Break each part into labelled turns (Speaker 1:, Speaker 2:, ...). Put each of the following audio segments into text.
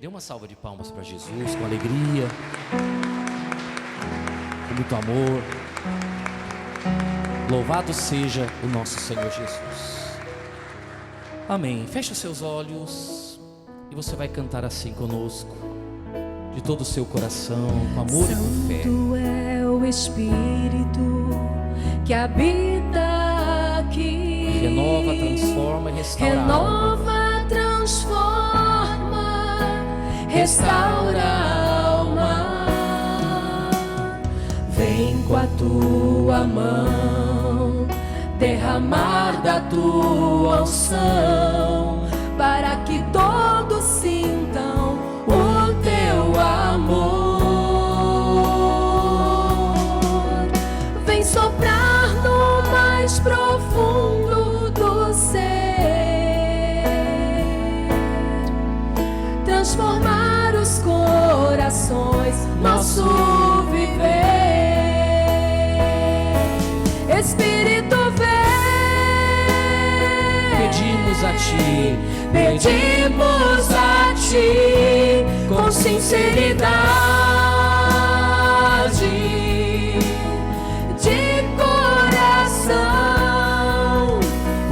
Speaker 1: Dê uma salva de palmas para Jesus, com alegria, com muito amor. Louvado seja o nosso Senhor Jesus. Amém. Feche os seus olhos e você vai cantar assim conosco, de todo o seu coração, com amor e com fé.
Speaker 2: Santo é o Espírito que habita aqui.
Speaker 1: Renova, transforma e restaura a alma.
Speaker 2: Renova, transforma, restaura a alma. Vem com a tua mão derramar da tua unção, para que todos sintam o teu amor. Vem soprar no mais profundo do ser, transformar os corações, nosso viver. Espírito, vem.
Speaker 1: Pedimos a Ti,
Speaker 2: Pedimos a Ti com sinceridade de coração,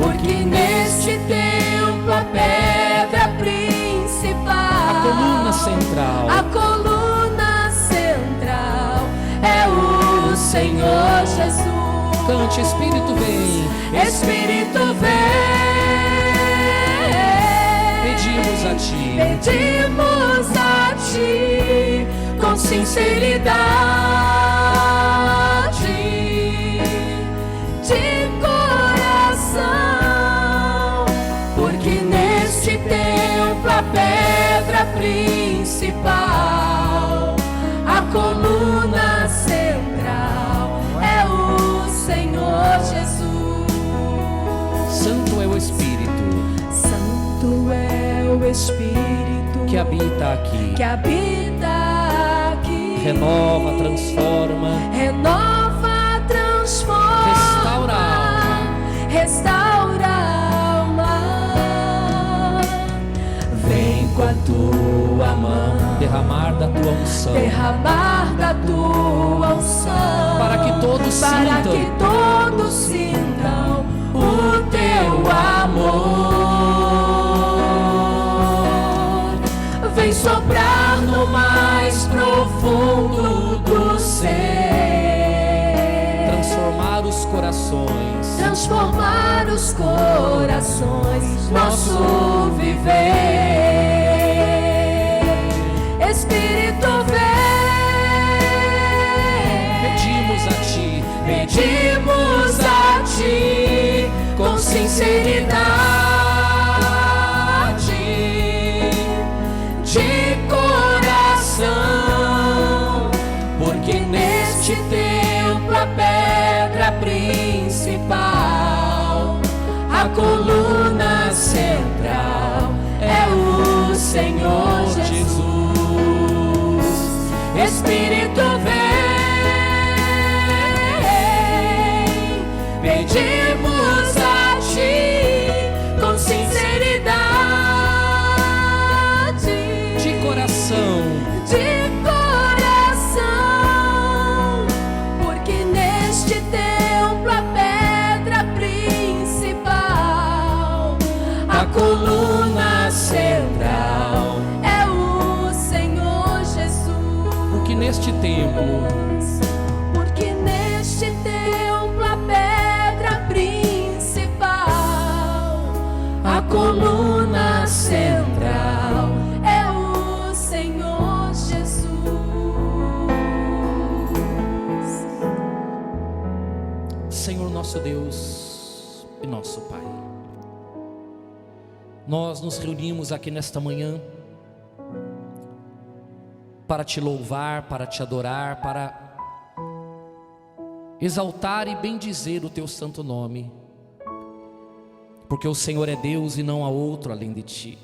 Speaker 2: porque neste tempo a pedra principal,
Speaker 1: a coluna
Speaker 2: central é o Senhor Jesus.
Speaker 1: Cante, Espírito vem.
Speaker 2: Espírito vem.
Speaker 1: Pedimos a Ti,
Speaker 2: Pedimos a Ti com sinceridade de coração, porque neste templo a pedra principal, a coluna central é o Senhor Jesus.
Speaker 1: Santo é o Espírito
Speaker 2: Santo é o Espírito
Speaker 1: que habita aqui. Renova, transforma,
Speaker 2: restaura a alma. Vem com a tua mão
Speaker 1: derramar da tua unção, para que todos
Speaker 2: sintam o teu amor. Vem soprar no mais profundo do ser,
Speaker 1: transformar os corações,
Speaker 2: nosso viver. Espírito vem. Pedimos a Ti com sinceridade de coração, porque neste templo a pedra principal, a coluna central é o Senhor Jesus. Espírito vem. Pedimos a Ti com sinceridade
Speaker 1: de coração,
Speaker 2: porque neste templo a pedra principal, a coluna central é o Senhor Jesus.
Speaker 1: porque neste templo
Speaker 2: a pedra principal, a coluna central é o Senhor Jesus.
Speaker 1: Senhor nosso Deus e nosso Pai, nós nos reunimos aqui nesta manhã para Te louvar, para Te adorar, para exaltar e bendizer o Teu santo nome, porque o Senhor é Deus e não há outro além de Ti.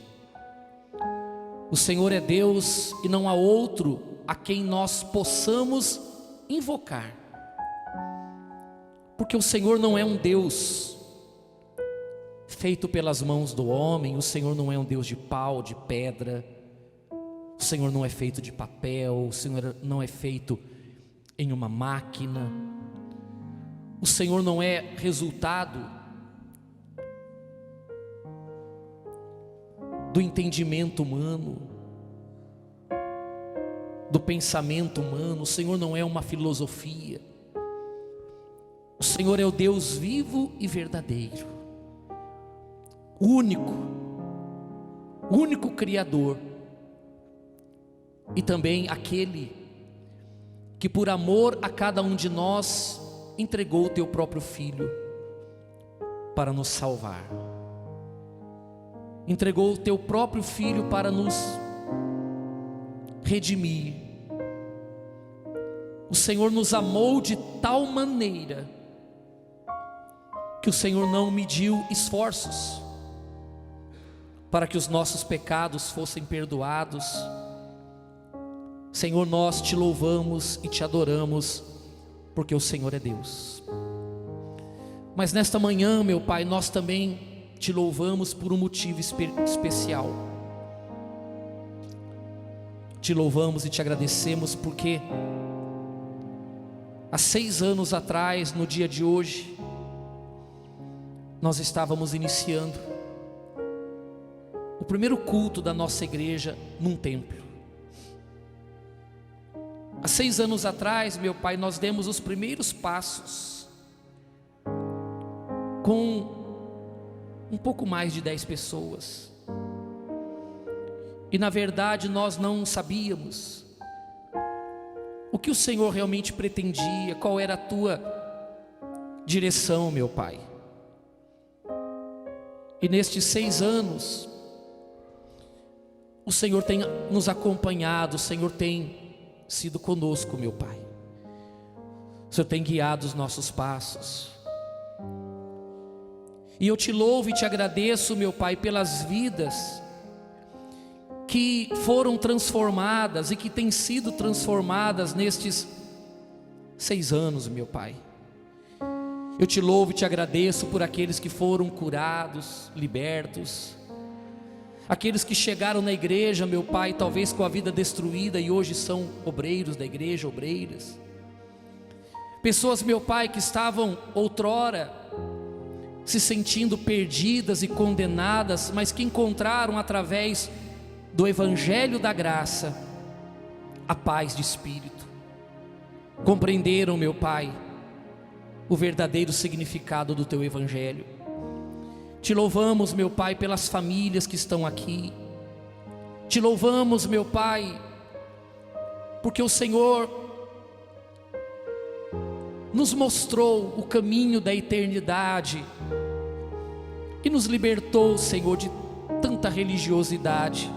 Speaker 1: O Senhor é Deus e não há outro a quem nós possamos invocar, porque o Senhor não é um Deus feito pelas mãos do homem, o Senhor não é um Deus de pau, de pedra, Senhor não é feito de papel, o Senhor não é feito em uma máquina, o Senhor não é resultado do entendimento humano, do pensamento humano. O Senhor não é uma filosofia. O Senhor é o Deus vivo e verdadeiro, único Criador, e também aquele que por amor a cada um de nós entregou o teu próprio Filho para nos salvar, entregou o teu próprio Filho para nos redimir. O Senhor nos amou de tal maneira que o Senhor não mediu esforços para que os nossos pecados fossem perdoados. Senhor, nós te louvamos e te adoramos, porque o Senhor é Deus. Mas nesta manhã, meu Pai, nós também te louvamos por um motivo especial. Te louvamos e te agradecemos porque há 6 anos atrás, no dia de hoje, nós estávamos iniciando o primeiro culto da nossa igreja num templo. Há 6 anos atrás, meu Pai, nós demos os primeiros passos com um pouco mais de 10 pessoas. E na verdade nós não sabíamos o que o Senhor realmente pretendia, qual era a tua direção, meu Pai. E nestes 6 anos, o Senhor tem nos acompanhado, o Senhor tem sido conosco, meu Pai. O Senhor tem guiado os nossos passos. E eu te louvo e te agradeço, meu Pai, pelas vidas que foram transformadas e que têm sido transformadas nestes 6 anos, meu Pai. Eu te louvo e te agradeço por aqueles que foram curados, libertos, aqueles que chegaram na igreja, meu Pai, talvez com a vida destruída e hoje são obreiros da igreja, obreiras. Pessoas, meu Pai, que estavam outrora se sentindo perdidas e condenadas, mas que encontraram através do Evangelho da graça a paz de espírito. Compreenderam, meu Pai, o verdadeiro significado do teu Evangelho. Te louvamos, meu Pai, pelas famílias que estão aqui. Te louvamos, meu Pai, porque o Senhor nos mostrou o caminho da eternidade e nos libertou, Senhor, de tanta religiosidade.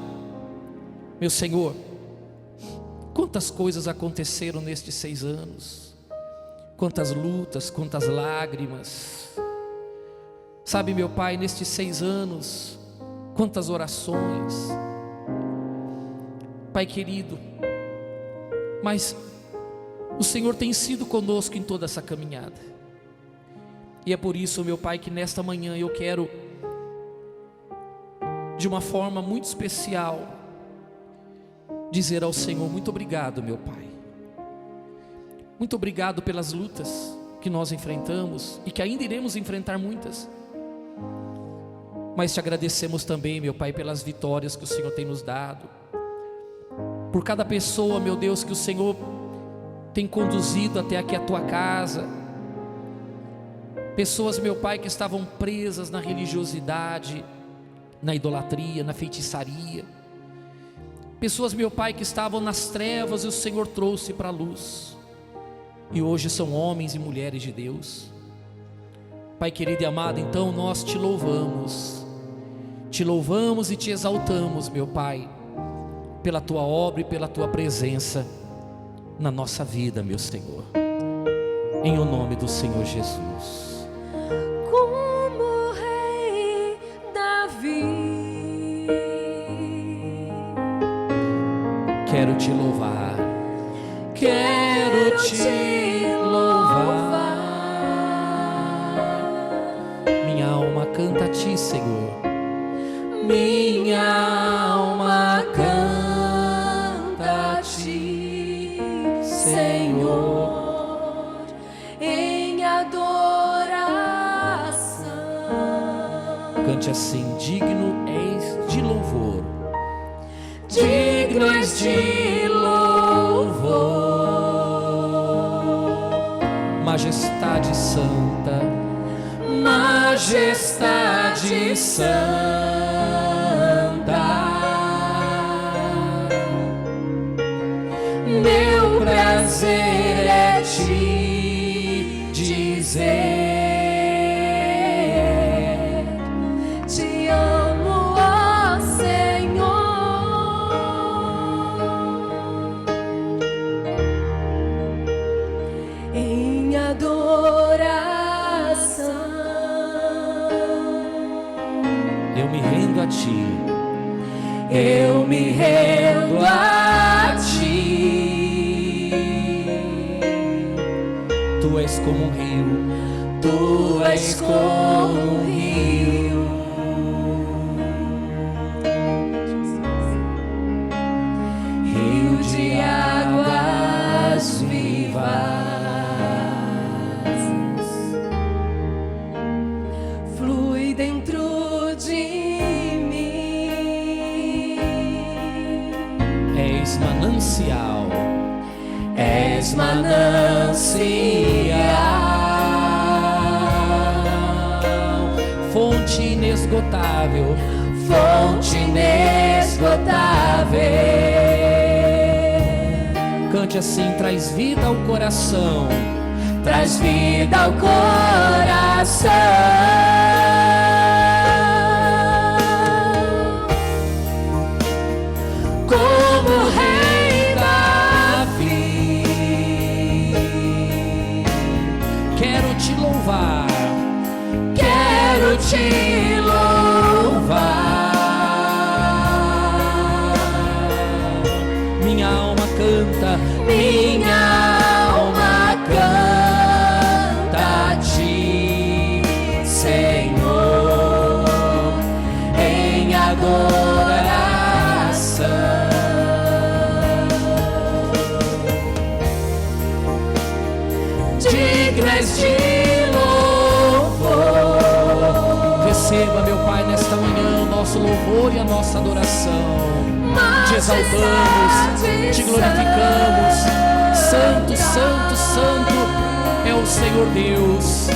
Speaker 1: Meu Senhor, quantas coisas aconteceram nestes 6 anos, quantas lutas, quantas lágrimas. Sabe, meu Pai, nestes 6 anos, quantas orações, Pai querido, mas o Senhor tem sido conosco em toda essa caminhada. E é por isso, meu Pai, que nesta manhã eu quero, de uma forma muito especial, dizer ao Senhor: muito obrigado, meu Pai. Muito obrigado pelas lutas que nós enfrentamos e que ainda iremos enfrentar muitas. Mas te agradecemos também, meu Pai, pelas vitórias que o Senhor tem nos dado. Por cada pessoa, meu Deus, que o Senhor tem conduzido até aqui a tua casa. Pessoas, meu Pai, que estavam presas na religiosidade, na idolatria, na feitiçaria. Pessoas, meu Pai, que estavam nas trevas e o Senhor trouxe para a luz. E hoje são homens e mulheres de Deus. Pai querido e amado, então nós te louvamos e te exaltamos, meu Pai, pela tua obra e pela tua presença na nossa vida, meu Senhor, em o nome do Senhor Jesus.
Speaker 2: Como rei Davi,
Speaker 1: quero te louvar, quero te louvar. Minha alma canta a ti, Senhor. Minha alma canta Cante assim: digno és de louvor,
Speaker 2: digno és de louvor,
Speaker 1: majestade santa,
Speaker 2: majestade santa. Meu prazer é te dizer, te amo, ó Senhor, em adoração.
Speaker 1: eu me rendo a ti,
Speaker 2: Eu me rendo a ti.
Speaker 1: tu és como um rio,
Speaker 2: Tu és como um rio, rio de águas vivas, flui dentro de mim.
Speaker 1: és manancial,
Speaker 2: És manancial,
Speaker 1: fonte inesgotável,
Speaker 2: fonte inesgotável.
Speaker 1: cante assim: traz vida ao coração,
Speaker 2: Traz vida ao coração, como o rei Davi.
Speaker 1: quero te louvar,
Speaker 2: Quero te louvar,
Speaker 1: minha alma canta,
Speaker 2: minha alma canta a ti, Senhor, em adoração. Digno és de louvor,
Speaker 1: receba, meu Pai, nesta manhã o nosso louvor e a nossa adoração. Te exaltamos, te glorificamos. Santo, santo, santo é o Senhor Deus.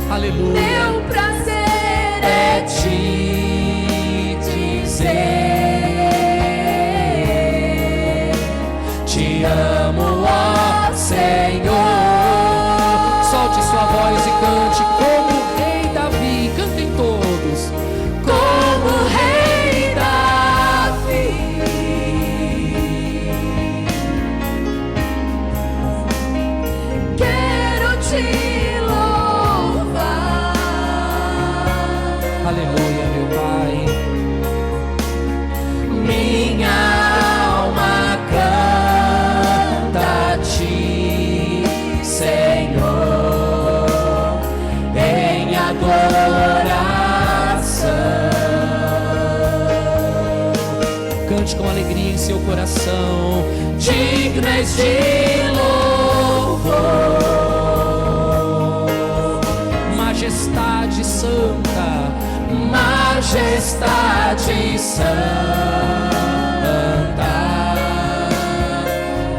Speaker 1: Aleluia.
Speaker 2: Meu prazer é te dizer, te amo, ó Senhor.
Speaker 1: Solte sua voz e cante como o rei Davi. Cantem todos.
Speaker 2: Como o rei Davi, quero te louvar.
Speaker 1: Aleluia, meu Pai.
Speaker 2: Minha alma canta a ti, Senhor, em adoração.
Speaker 1: Cante com alegria em seu coração.
Speaker 2: Digno és de louvor,
Speaker 1: Majestade santa,
Speaker 2: majestade santa.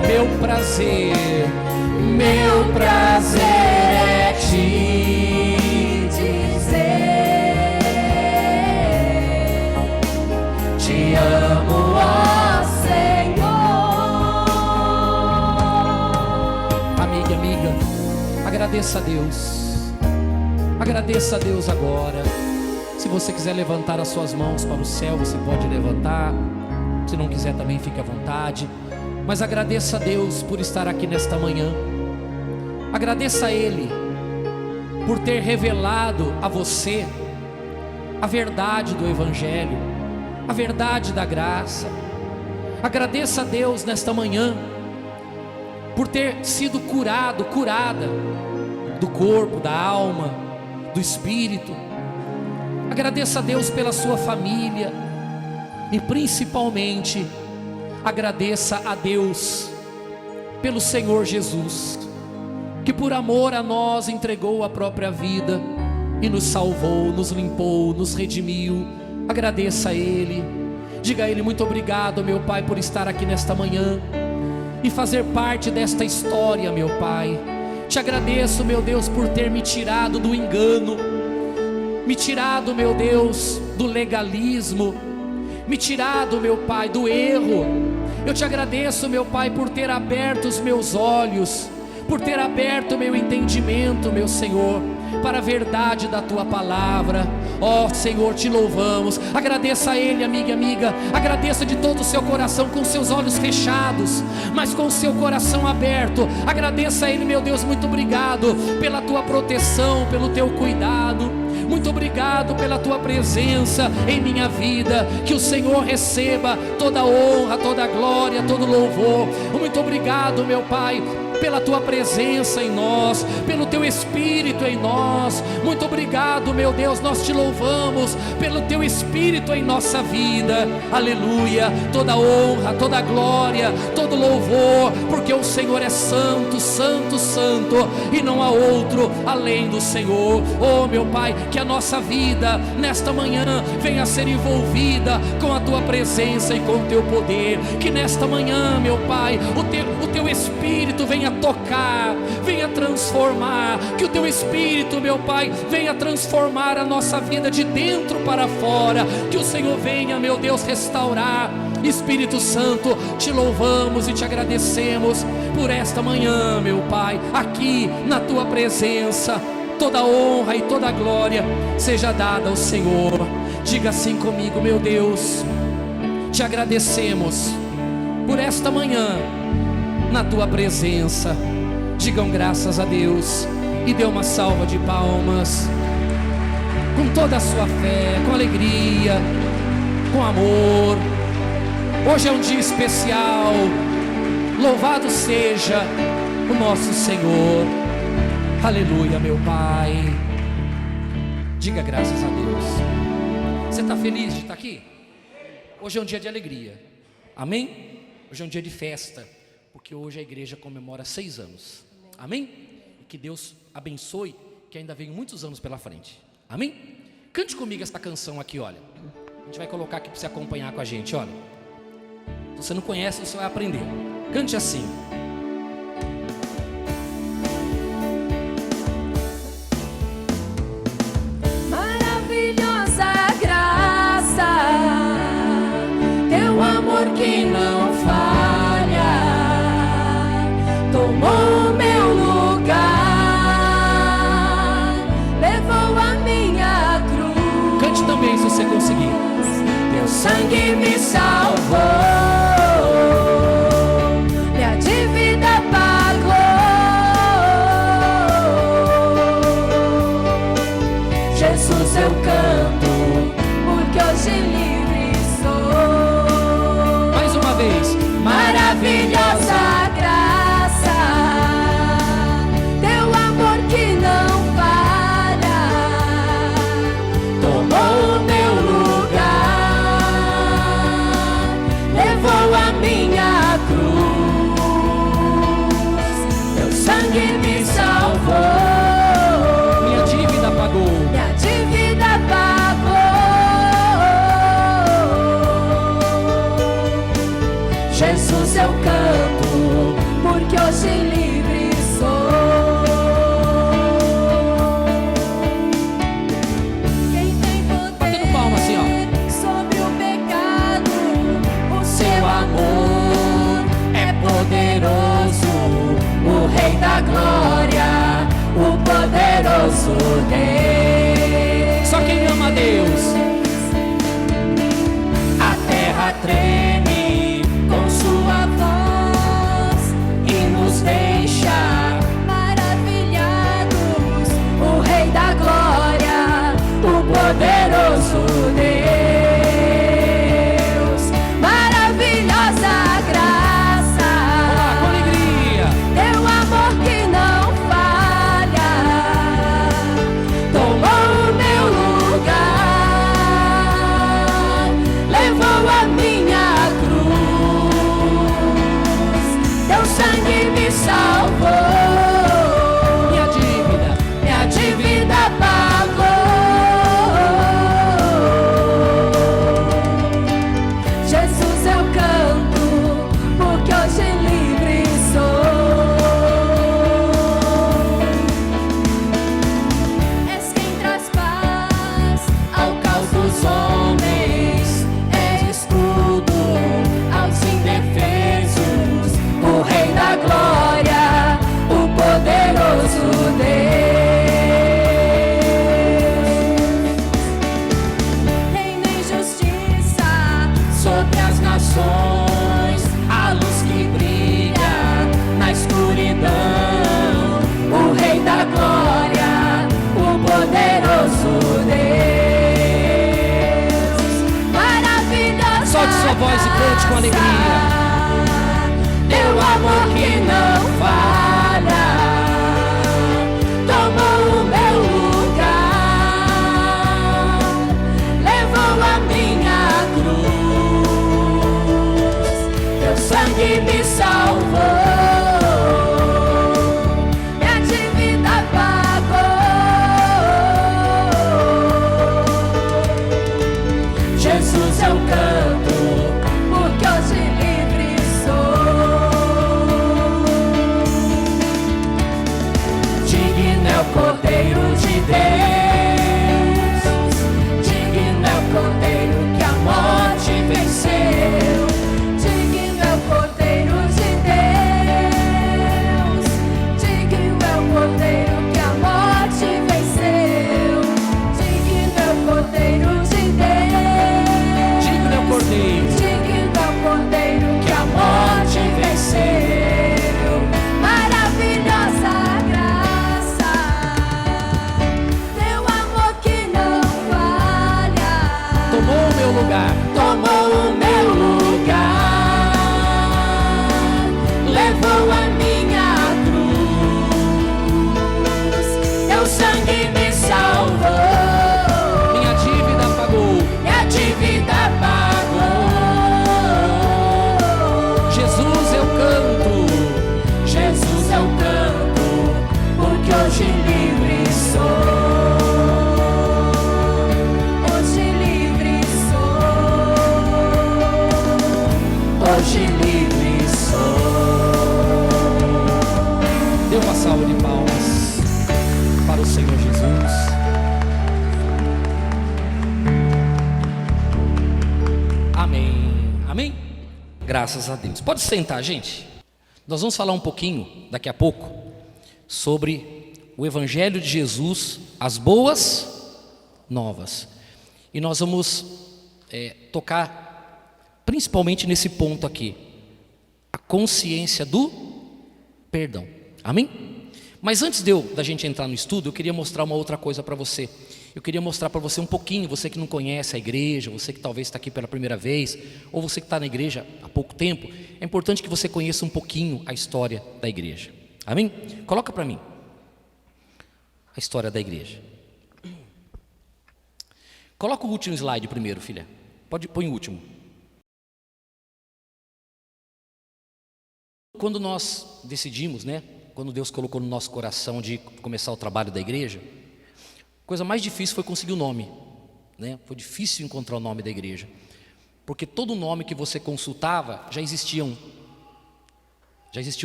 Speaker 1: meu prazer,
Speaker 2: Meu prazer é te dizer, te amo, ó Senhor.
Speaker 1: amiga e amiga, agradeça a Deus. Agradeça a Deus agora. Se você quiser levantar as suas mãos para o céu, você pode levantar. Se não quiser também, fique à vontade. Mas agradeça a Deus por estar aqui nesta manhã. Agradeça a Ele por ter revelado a você a verdade do Evangelho, a verdade da graça. Agradeça a Deus nesta manhã por ter sido curado, curada do corpo, da alma, do espírito. Agradeça a Deus pela sua família e principalmente agradeça a Deus pelo Senhor Jesus, que por amor a nós entregou a própria vida e nos salvou, nos limpou, nos redimiu. Agradeça a Ele, diga a Ele: muito obrigado, meu Pai, por estar aqui nesta manhã e fazer parte desta história, meu Pai. Te agradeço, meu Deus, por ter me tirado do engano, me tirado, meu Deus, do legalismo, me tirado, meu Pai, do erro. Eu te agradeço, meu Pai, por ter aberto os meus olhos, por ter aberto o meu entendimento, meu Senhor, para a verdade da Tua palavra. Ó Senhor, te louvamos. Agradeça a Ele, amiga e amiga. Agradeça de todo o seu coração, com seus olhos fechados, mas com o seu coração aberto. Agradeça a Ele, meu Deus, muito obrigado pela Tua proteção, pelo Teu cuidado. Muito obrigado pela Tua presença em minha vida. Que o Senhor receba toda a honra, toda a glória, todo o louvor. Muito obrigado, meu Pai, pela Tua presença em nós, pelo Teu Espírito em nós. Muito obrigado, meu Deus, nós te louvamos pelo Teu Espírito em nossa vida. Aleluia, toda honra, toda glória, todo louvor, porque o Senhor é santo, santo, santo, e não há outro além do Senhor. Oh, meu Pai, que a nossa vida nesta manhã venha a ser envolvida com a Tua presença e com o Teu poder. Que nesta manhã, meu Pai, o Teu Espírito venha tocar, venha transformar. Que o Teu Espírito, meu Pai, venha transformar a nossa vida de dentro para fora. Que o Senhor venha, meu Deus, restaurar. Espírito Santo, te louvamos e te agradecemos por esta manhã, meu Pai, aqui na Tua presença. Toda honra e toda glória seja dada ao Senhor. Diga assim comigo: meu Deus, te agradecemos por esta manhã na Tua presença. Digam graças a Deus e dê uma salva de palmas, com toda a sua fé, com alegria, com amor. Hoje é um dia especial. Louvado seja o nosso Senhor. Aleluia, meu Pai. Diga graças a Deus. Você está feliz de estar aqui? Hoje é um dia de alegria. Amém? Hoje é um dia de festa, porque hoje a igreja comemora 6 anos. Amém? E que Deus abençoe, que ainda vem muitos anos pela frente. Amém? Cante comigo essa canção aqui, olha. A gente vai colocar aqui para você acompanhar com a gente, olha. Se você não conhece, você vai aprender. Cante assim.
Speaker 2: Que não falha, tomou meu lugar, levou a minha cruz.
Speaker 1: Cante também se você conseguir.
Speaker 2: Teu sangue me salvou, minha dívida pagou. Jesus, eu canto, porque hoje livre sou. Maravilhosa graça, Teu amor que não falha, tomou meu lugar, levou a minha cruz, Teu sangue me salvou,
Speaker 1: minha dívida pagou,
Speaker 2: minha dívida pagou. Jesus, eu canto, porque hoje livre sou. Quem tem poder
Speaker 1: batendo palma assim, ó,
Speaker 2: sobre o pecado, o seu amor é poderoso, o Rei da glória, o poderoso Deus.
Speaker 1: Só quem ama a Deus.
Speaker 2: A terra treme com sua voz e nos deixa maravilhados. O Rei da glória, o poderoso Deus. Maravilhosa graça,
Speaker 1: olá, com alegria.
Speaker 2: Teu amor que não falha,
Speaker 1: com alegria.
Speaker 2: Teu amor que não falha tomou o meu lugar, levou a minha cruz, teu sangue me salvou. Eu canto, porque hoje livre sou. Digno é o Cordeiro de Deus, digno é o Cordeiro que a morte venceu. Digno é o Cordeiro de Deus, digno é o Cordeiro que a morte venceu. Digno é o Cordeiro de Deus. Digno é o Cordeiro que a morte venceu. Maravilhosa graça, teu amor que não falha.
Speaker 1: Tomou o meu lugar,
Speaker 2: tomou o meu lugar, levou a minha cruz, teu sangue me salvou.
Speaker 1: minha dívida pagou.
Speaker 2: Minha dívida pagou.
Speaker 1: Jesus eu canto,
Speaker 2: Jesus eu canto, porque hoje livre sou. Hoje livre sou. Hoje livre sou.
Speaker 1: dê uma salva de palmas para o Senhor Jesus. Amém, amém? Graças a Deus. Pode sentar, gente. Nós vamos falar um pouquinho, daqui a pouco, sobre o Evangelho de Jesus, as boas novas. E nós vamos tocar principalmente nesse ponto aqui, a consciência do perdão. Amém? Mas antes da gente entrar no estudo, eu queria mostrar uma outra coisa para você. Eu queria mostrar para você um pouquinho, você que não conhece a igreja, você que talvez está aqui pela primeira vez, ou você que está na igreja há pouco tempo, é importante que você conheça um pouquinho a história da igreja. Amém? Coloca para mim a história da igreja. Coloca o último slide primeiro, filha. Põe o último. Quando nós decidimos, quando Deus colocou no nosso coração de começar o trabalho da igreja, a coisa mais difícil foi conseguir o nome, Foi difícil encontrar o nome da igreja, porque todo nome que você consultava já existia o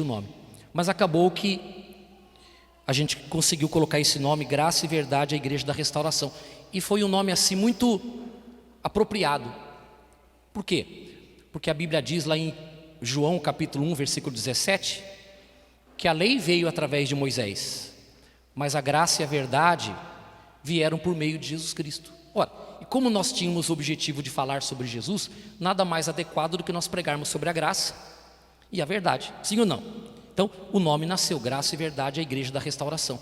Speaker 1: nome. Mas acabou que a gente conseguiu colocar esse nome, Graça e Verdade, a Igreja da Restauração. E foi um nome assim muito apropriado. Por quê? Porque a Bíblia diz lá em João capítulo 1, versículo 17, que a lei veio através de Moisés, mas a graça e a verdade vieram por meio de Jesus Cristo. Ora, e como nós tínhamos o objetivo de falar sobre Jesus, nada mais adequado do que nós pregarmos sobre a graça e a verdade, sim ou não? Então, o nome nasceu, Graça e Verdade, a Igreja da Restauração.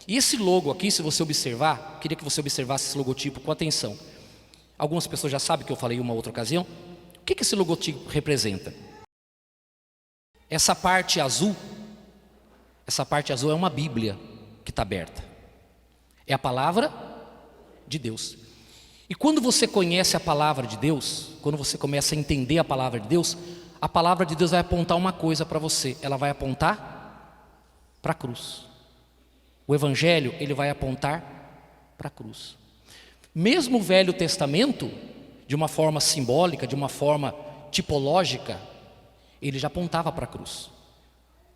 Speaker 1: E esse logo aqui, se você observar, queria que você observasse esse logotipo com atenção. Algumas pessoas já sabem que eu falei em uma outra ocasião. O que esse logotipo representa? Essa parte azul é uma Bíblia que está aberta. É a palavra de Deus. E quando você conhece a palavra de Deus, quando você começa a entender a palavra de Deus vai apontar uma coisa para você. Ela vai apontar para a cruz. O Evangelho, ele vai apontar para a cruz. Mesmo o Velho Testamento, de uma forma simbólica, de uma forma tipológica, ele já apontava para a cruz.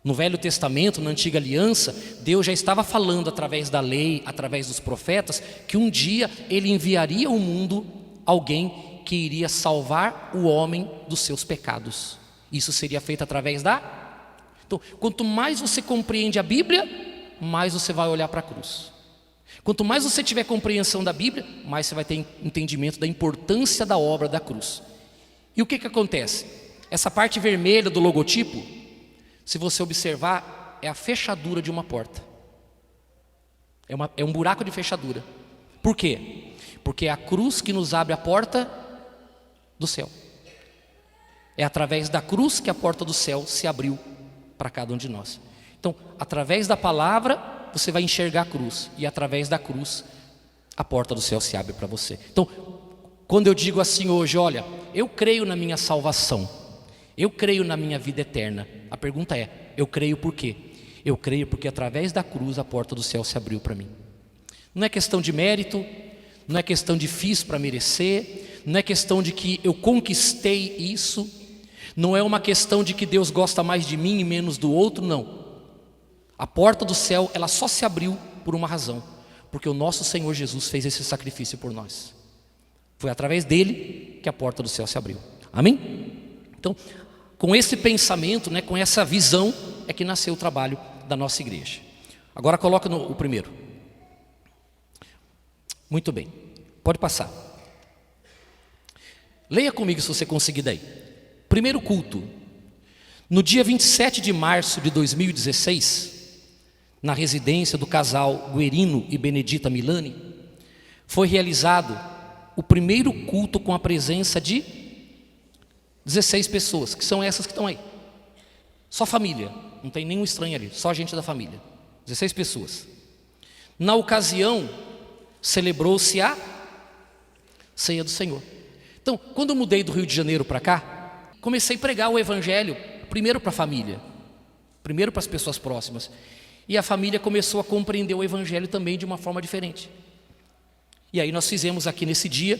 Speaker 1: No Velho Testamento, na Antiga Aliança, Deus já estava falando através da lei, através dos profetas, que um dia Ele enviaria ao mundo alguém que iria salvar o homem dos seus pecados. Isso seria feito através Então, quanto mais você compreende a Bíblia, mais você vai olhar para a cruz. Quanto mais você tiver compreensão da Bíblia, mais você vai ter entendimento da importância da obra da cruz. E o que acontece? Essa parte vermelha do logotipo, se você observar, é a fechadura de uma porta. É um buraco de fechadura. Por quê? Porque é a cruz que nos abre a porta do céu. É através da cruz que a porta do céu se abriu para cada um de nós. Então, através da palavra, você vai enxergar a cruz. E através da cruz, a porta do céu se abre para você. Então, quando eu digo assim hoje, olha, eu creio na minha salvação, eu creio na minha vida eterna. A pergunta é, eu creio por quê? Eu creio porque através da cruz a porta do céu se abriu para mim. Não é questão de mérito, não é questão de fiz para merecer, não é questão de que eu conquistei isso, não é uma questão de que Deus gosta mais de mim e menos do outro, não. A porta do céu, ela só se abriu por uma razão, porque o nosso Senhor Jesus fez esse sacrifício por nós. Foi através dele que a porta do céu se abriu. Amém? Então, com esse pensamento, né, com essa visão, é que nasceu o trabalho da nossa igreja. Agora coloca o primeiro. Muito bem, pode passar. Leia comigo se você conseguir daí. Primeiro culto, no dia 27 de março de 2016, na residência do casal Guerino e Benedita Milani, foi realizado o primeiro culto com a presença de 16 pessoas, que são essas que estão aí. Só família, não tem nenhum estranho ali, só gente da família. 16 pessoas. Na ocasião, celebrou-se a ceia do Senhor. Então, quando eu mudei do Rio de Janeiro para cá, comecei a pregar o evangelho primeiro para a família, primeiro para as pessoas próximas. E a família começou a compreender o evangelho também de uma forma diferente. E aí nós fizemos aqui nesse dia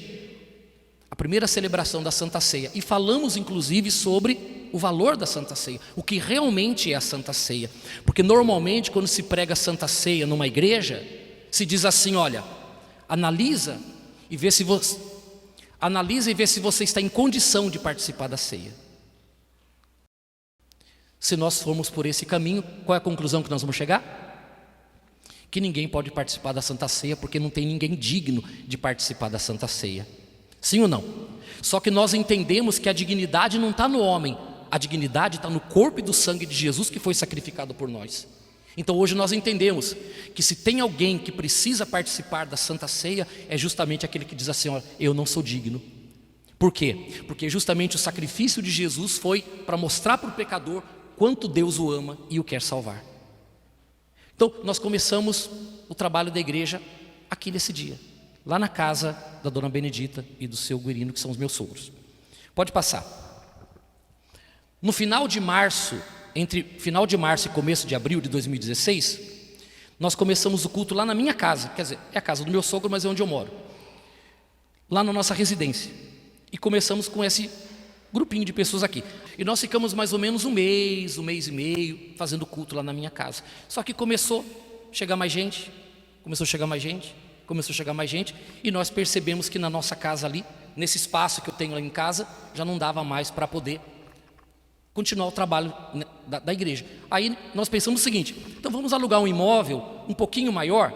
Speaker 1: a primeira celebração da Santa Ceia. E falamos inclusive sobre o valor da Santa Ceia, o que realmente é a Santa Ceia. Porque normalmente quando se prega a Santa Ceia numa igreja, se diz assim, olha, analisa e vê se você está em condição de participar da ceia. Se nós formos por esse caminho, qual é a conclusão que nós vamos chegar? Que ninguém pode participar da Santa Ceia, porque não tem ninguém digno de participar da Santa Ceia. Sim ou não? Só que nós entendemos que a dignidade não está no homem, a dignidade está no corpo e do sangue de Jesus que foi sacrificado por nós. Então hoje nós entendemos que se tem alguém que precisa participar da Santa Ceia, é justamente aquele que diz assim, ó, eu não sou digno. Por quê? Porque justamente o sacrifício de Jesus foi para mostrar para o pecador quanto Deus o ama e o quer salvar. Então nós começamos o trabalho da igreja aqui nesse dia, lá na casa da dona Benedita e do seu Guerino, que são os meus sogros. Pode passar. No final de março, entre final de março e começo de abril de 2016, nós começamos o culto lá na minha casa, quer dizer, é a casa do meu sogro, mas é onde eu moro, lá na nossa residência. E começamos com esse grupinho de pessoas aqui. E nós ficamos mais ou menos um mês e meio, fazendo culto lá na minha casa. Só que começou a chegar mais gente, e nós percebemos que na nossa casa ali, nesse espaço que eu tenho lá em casa, já não dava mais para poder continuar o trabalho da igreja. Aí nós pensamos o seguinte, então vamos alugar um imóvel um pouquinho maior,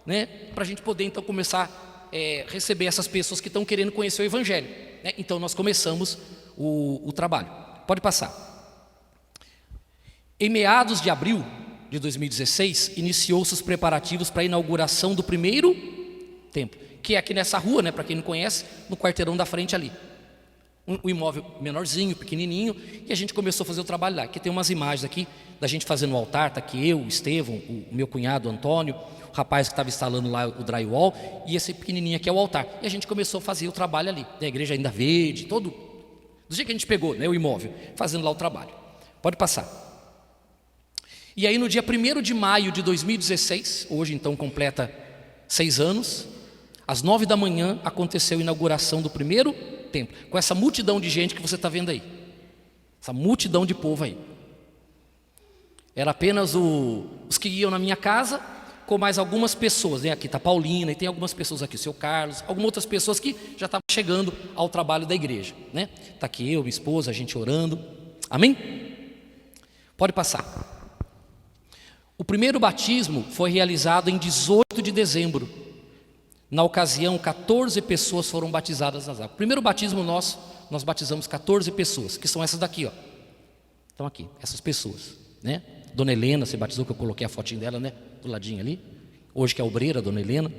Speaker 1: né, para a gente poder então começar a receber essas pessoas que estão querendo conhecer o evangelho, né? Então nós começamos o trabalho. Pode passar. Em meados de abril de 2016, iniciou-se os preparativos para a inauguração do primeiro templo, que é aqui nessa rua, né, para quem não conhece, no quarteirão da frente ali. Um imóvel menorzinho, pequenininho, e a gente começou a fazer o trabalho lá. Aqui tem umas imagens aqui da gente fazendo o altar, está aqui eu, o Estevão, o meu cunhado Antônio, o rapaz que estava instalando lá o drywall, e esse pequenininho aqui é o altar. E a gente começou a fazer o trabalho ali, da igreja ainda verde, todo, do jeito que a gente pegou, né, o imóvel, fazendo lá o trabalho. Pode passar. E aí no dia 1º de maio de 2016, hoje então completa 6 anos, às 9 da manhã aconteceu a inauguração do primeiro templo, com essa multidão de gente que você está vendo aí, essa multidão de povo aí. Era apenas os que iam na minha casa, com mais algumas pessoas, né? Aqui está a Paulina, e tem algumas pessoas aqui, o seu Carlos, algumas outras pessoas que já estavam chegando ao trabalho da igreja, né? Está aqui eu, minha esposa, a gente orando, amém? Pode passar. O primeiro batismo foi realizado em 18 de dezembro. Na ocasião, 14 pessoas foram batizadas nas águas. O primeiro batismo nós batizamos 14 pessoas, que são essas daqui, ó. Estão aqui, essas pessoas, né? Dona Helena se batizou, que eu coloquei a fotinho dela, né? Do ladinho ali. Hoje que é obreira, Dona Helena.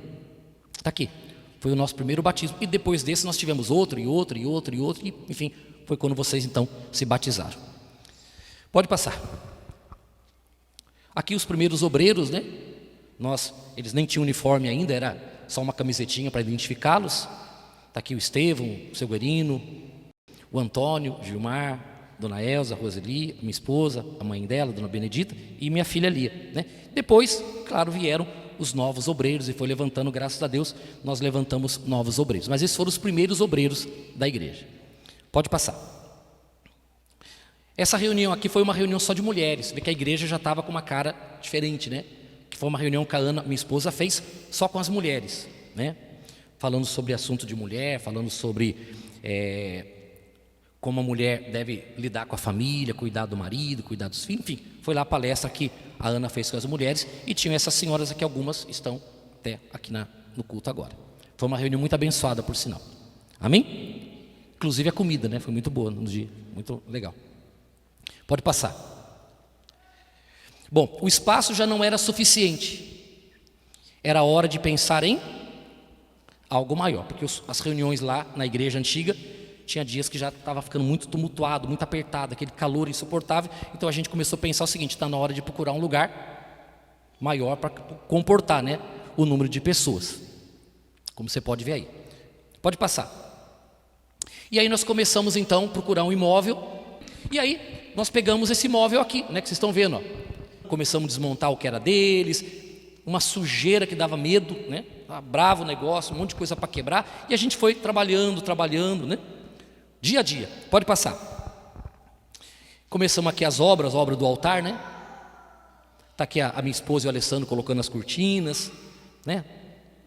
Speaker 1: Está aqui. Foi o nosso primeiro batismo. E depois desse nós tivemos outro, e enfim, foi quando vocês então se batizaram. Pode passar. Aqui os primeiros obreiros, né? Eles nem tinham uniforme ainda, era só uma camisetinha para identificá-los. Está aqui o Estevão, o seu Guerino, o Antônio, o Gilmar, Dona Elza, a Roseli, minha esposa, a mãe dela, Dona Benedita, e minha filha Lia, né? Depois, claro, vieram os novos obreiros e foi levantando, graças a Deus, nós levantamos novos obreiros. Mas esses foram os primeiros obreiros da igreja. Pode passar. Essa reunião aqui foi uma reunião só de mulheres. Vê que a igreja já estava com uma cara diferente, né? Que foi uma reunião que a Ana, minha esposa, fez só com as mulheres, né? Falando sobre assunto de mulher, falando sobre como a mulher deve lidar com a família, cuidar do marido, cuidar dos filhos, enfim, foi lá a palestra que a Ana fez com as mulheres, e tinham essas senhoras aqui, algumas estão até aqui no culto agora. Foi uma reunião muito abençoada, por sinal. Amém? Inclusive a comida, né? Foi muito boa no dia, muito legal. Pode passar. Bom, o espaço já não era suficiente, era hora de pensar em algo maior, porque as reuniões lá na igreja antiga, tinha dias que já estava ficando muito tumultuado, muito apertado, aquele calor insuportável. Então a gente começou a pensar o seguinte: está na hora de procurar um lugar maior para comportar, né, o número de pessoas, como você pode ver aí. Pode passar. E aí nós começamos então a procurar um imóvel, e aí nós pegamos esse imóvel aqui, né, que vocês estão vendo, ó. Começamos a desmontar o que era deles, uma sujeira que dava medo, né, bravo o negócio, um monte de coisa para quebrar, e a gente foi trabalhando, né, dia a dia. Pode passar. Começamos aqui as obras, a obra do altar, né? Está aqui a minha esposa e o Alessandro colocando as cortinas, né?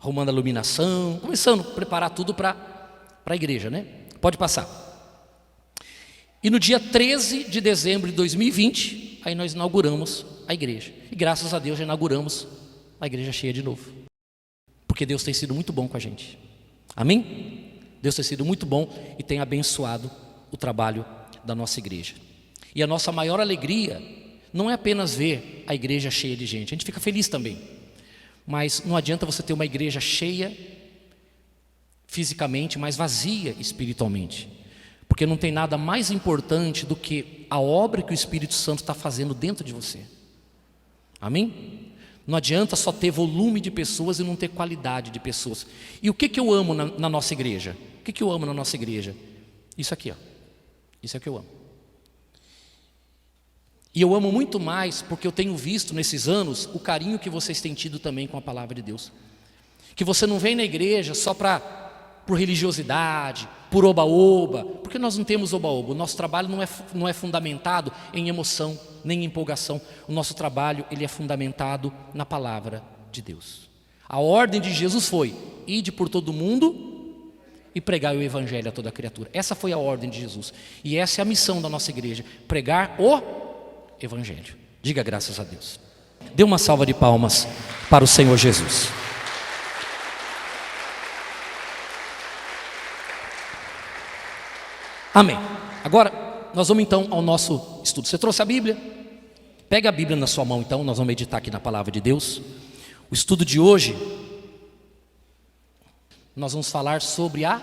Speaker 1: Arrumando a iluminação, começando a preparar tudo para a igreja, né? Pode passar. E no dia 13 de dezembro de 2020, aí nós inauguramos a igreja. E graças a Deus já inauguramos a igreja cheia de novo. Porque Deus tem sido muito bom com a gente. Amém? Deus tem sido muito bom e tem abençoado o trabalho da nossa igreja. E a nossa maior alegria não é apenas ver a igreja cheia de gente, a gente fica feliz também. Mas não adianta você ter uma igreja cheia fisicamente, mas vazia espiritualmente. Porque não tem nada mais importante do que a obra que o Espírito Santo está fazendo dentro de você. Amém? Não adianta só ter volume de pessoas e não ter qualidade de pessoas. E o que eu amo na nossa igreja? O que eu amo na nossa igreja? Isso aqui, ó. Isso é o que eu amo. E eu amo muito mais porque eu tenho visto nesses anos o carinho que vocês têm tido também com a palavra de Deus. Que você não vem na igreja só por religiosidade, por oba-oba, porque nós não temos oba-oba. O nosso trabalho não é fundamentado em emoção, nem em empolgação. O nosso trabalho ele é fundamentado na palavra de Deus. A ordem de Jesus foi: ide por todo mundo e pregai o evangelho a toda criatura. Essa foi a ordem de Jesus. E essa é a missão da nossa igreja: pregar o evangelho. Diga graças a Deus. Dê uma salva de palmas para o Senhor Jesus. Amém. Agora nós vamos então ao nosso estudo. Você trouxe a Bíblia? Pega a Bíblia na sua mão então, nós vamos meditar aqui na palavra de Deus. O estudo de hoje, nós vamos falar sobre a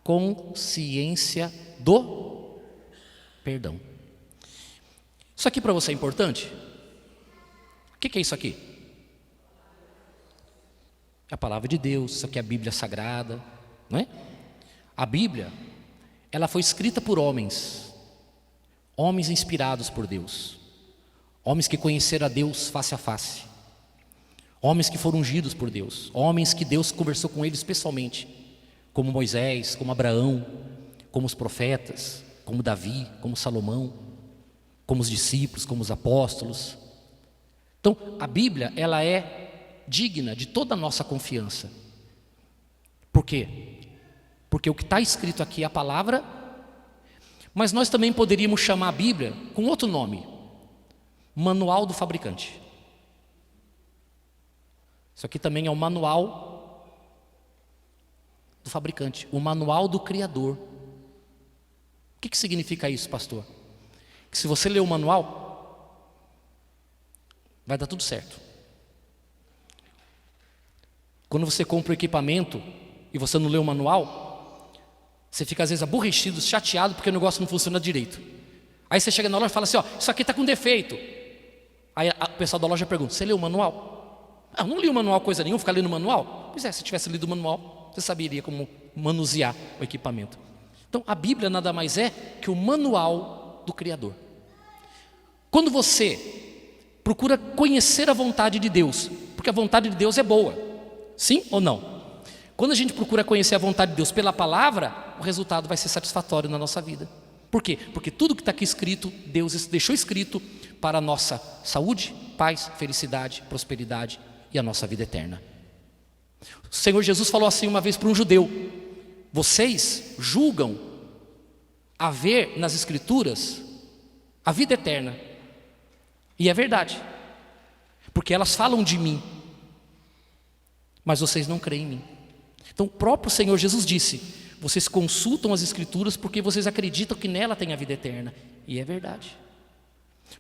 Speaker 1: consciência do perdão. Isso aqui para você é importante? O que é isso aqui? É a palavra de Deus, isso aqui é a Bíblia Sagrada, não é? A Bíblia, ela foi escrita por homens inspirados por Deus, homens que conheceram a Deus face a face, homens que foram ungidos por Deus, homens que Deus conversou com eles pessoalmente, como Moisés, como Abraão, como os profetas, como Davi, como Salomão, como os discípulos, como os apóstolos. Então, a Bíblia, ela é digna de toda a nossa confiança. Por quê? Porque o que está escrito aqui é a palavra, mas nós também poderíamos chamar a Bíblia com outro nome: Manual do Fabricante. Isso aqui também é o manual do fabricante, o manual do Criador. O que significa isso, pastor? Que se você ler o manual, vai dar tudo certo. Quando você compra o equipamento e você não lê o manual, Você fica às vezes aborrecido, chateado porque o negócio não funciona direito. Aí você chega na loja e fala assim, ó, isso aqui está com defeito. Aí o pessoal da loja pergunta, você leu o manual? Eu não li o manual coisa nenhuma, ficar lendo o manual? Pois é, se tivesse lido o manual, você saberia como manusear o equipamento. Então a Bíblia nada mais é que o manual do Criador. Quando você procura conhecer a vontade de Deus, porque a vontade de Deus é boa, sim ou não? Quando a gente procura conhecer a vontade de Deus pela palavra, o resultado vai ser satisfatório na nossa vida. Por quê? Porque tudo que está aqui escrito, Deus deixou escrito para a nossa saúde, paz, felicidade, prosperidade e a nossa vida eterna. O Senhor Jesus falou assim uma vez para um judeu: vocês julgam haver nas escrituras a vida eterna. E é verdade, porque elas falam de mim, mas vocês não creem em mim. Então o próprio Senhor Jesus disse: vocês consultam as escrituras porque vocês acreditam que nela tem a vida eterna. E é verdade,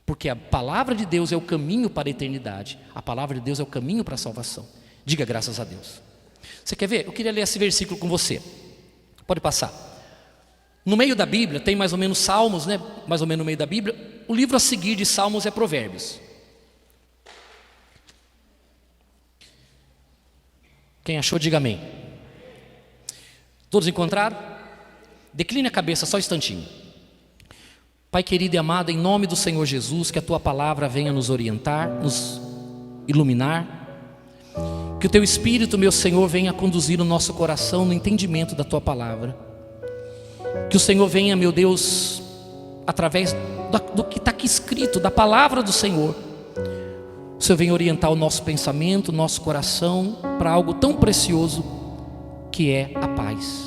Speaker 1: porque a palavra de Deus é o caminho para a eternidade. A palavra de Deus é o caminho para a salvação. Diga graças a Deus. Você quer ver? Eu queria ler esse versículo com você. Pode passar. No meio da Bíblia tem mais ou menos Salmos, né? Mais ou menos no meio da Bíblia. O livro a seguir de Salmos é Provérbios. Quem achou, diga amém. Todos encontraram? Decline a cabeça só um instantinho. Pai querido e amado, em nome do Senhor Jesus, que a Tua palavra venha nos orientar, nos iluminar. Que o Teu Espírito, meu Senhor, venha conduzir o nosso coração no entendimento da Tua palavra. Que o Senhor venha, meu Deus, através do que está aqui escrito, da palavra do Senhor, o Senhor venha orientar o nosso pensamento, o nosso coração, para algo tão precioso que é a paz.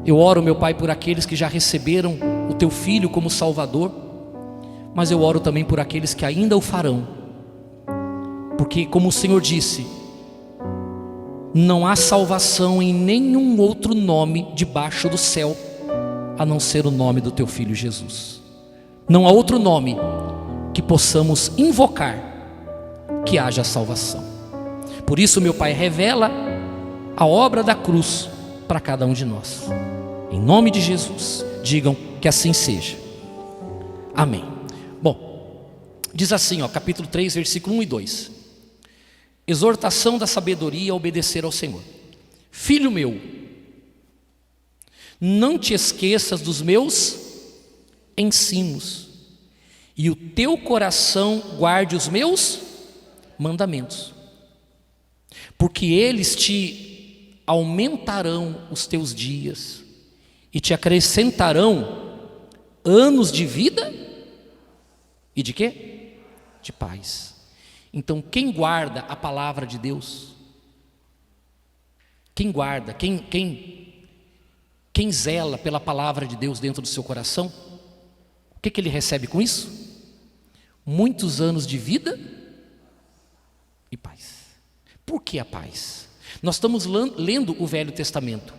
Speaker 1: Eu oro, meu Pai, por aqueles que já receberam o Teu Filho como Salvador, mas eu oro também por aqueles que ainda o farão, porque como o Senhor disse, não há salvação em nenhum outro nome debaixo do céu, a não ser o nome do Teu Filho Jesus. Não há outro nome que possamos invocar que haja salvação. Por isso, meu Pai, revela a obra da cruz para cada um de nós. Em nome de Jesus, digam que assim seja. Amém. Bom, diz assim, capítulo 3, versículo 1 e 2. Exortação da sabedoria a obedecer ao Senhor. Filho meu, não te esqueças dos meus ensinos, e o teu coração guarde os meus mandamentos, porque eles te aumentarão os teus dias e te acrescentarão anos de vida e de quê? De paz. Então quem guarda a palavra de Deus, quem guarda, quem zela pela palavra de Deus dentro do seu coração, o que ele recebe com isso? Muitos anos de vida e paz. Por que a paz? Nós estamos lendo o Velho Testamento,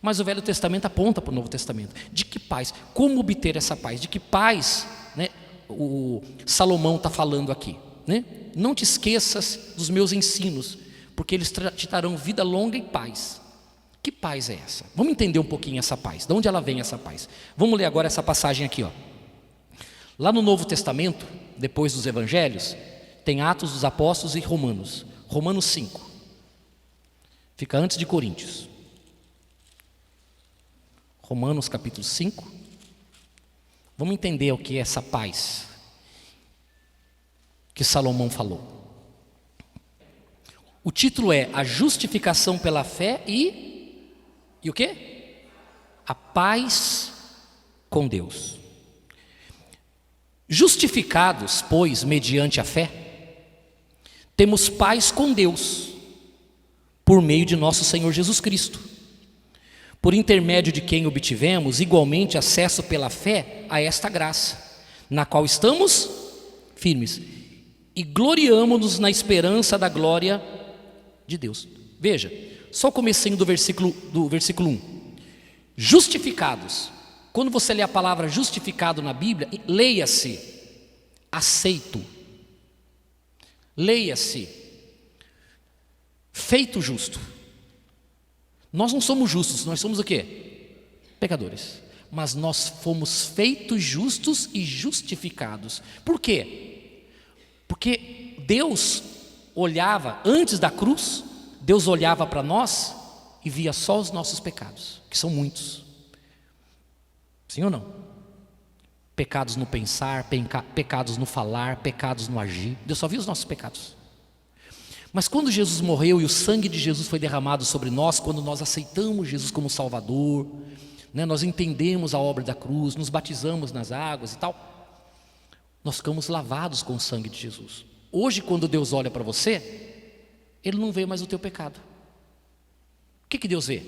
Speaker 1: mas o Velho Testamento aponta para o Novo Testamento. De que paz? Como obter essa paz? De que paz, né, o Salomão está falando aqui, né? Não te esqueças dos meus ensinos, porque eles te darão vida longa e paz. Que paz é essa? Vamos entender um pouquinho essa paz. De onde ela vem essa paz? Vamos ler agora essa passagem aqui, Lá no Novo Testamento, depois dos Evangelhos, tem Atos dos Apóstolos e Romanos. Romanos 5. Fica antes de Coríntios. Romanos capítulo 5. Vamos entender o que é essa paz que Salomão falou. O título é A Justificação pela Fé e o quê? A paz com Deus. Justificados, pois, mediante a fé, temos paz com Deus, por meio de nosso Senhor Jesus Cristo, por intermédio de quem obtivemos igualmente acesso pela fé a esta graça, na qual estamos firmes, e gloriamo-nos na esperança da glória de Deus. Veja, só o comecinho do versículo 1. Justificados. Quando você lê a palavra justificado na Bíblia, leia-se aceito, leia-se feito justo. Nós não somos justos, nós somos o quê? Pecadores. Mas nós fomos feitos justos e justificados. Por quê? Porque Deus olhava, antes da cruz, Deus olhava para nós e via só os nossos pecados, que são muitos. Sim ou não? Pecados no pensar, pecados no falar, pecados no agir. Deus só via os nossos pecados. Mas quando Jesus morreu e o sangue de Jesus foi derramado sobre nós, quando nós aceitamos Jesus como Salvador, né, nós entendemos a obra da cruz, nos batizamos nas águas e tal, nós ficamos lavados com o sangue de Jesus. Hoje, quando Deus olha para você, Ele não vê mais o teu pecado. O que Deus vê?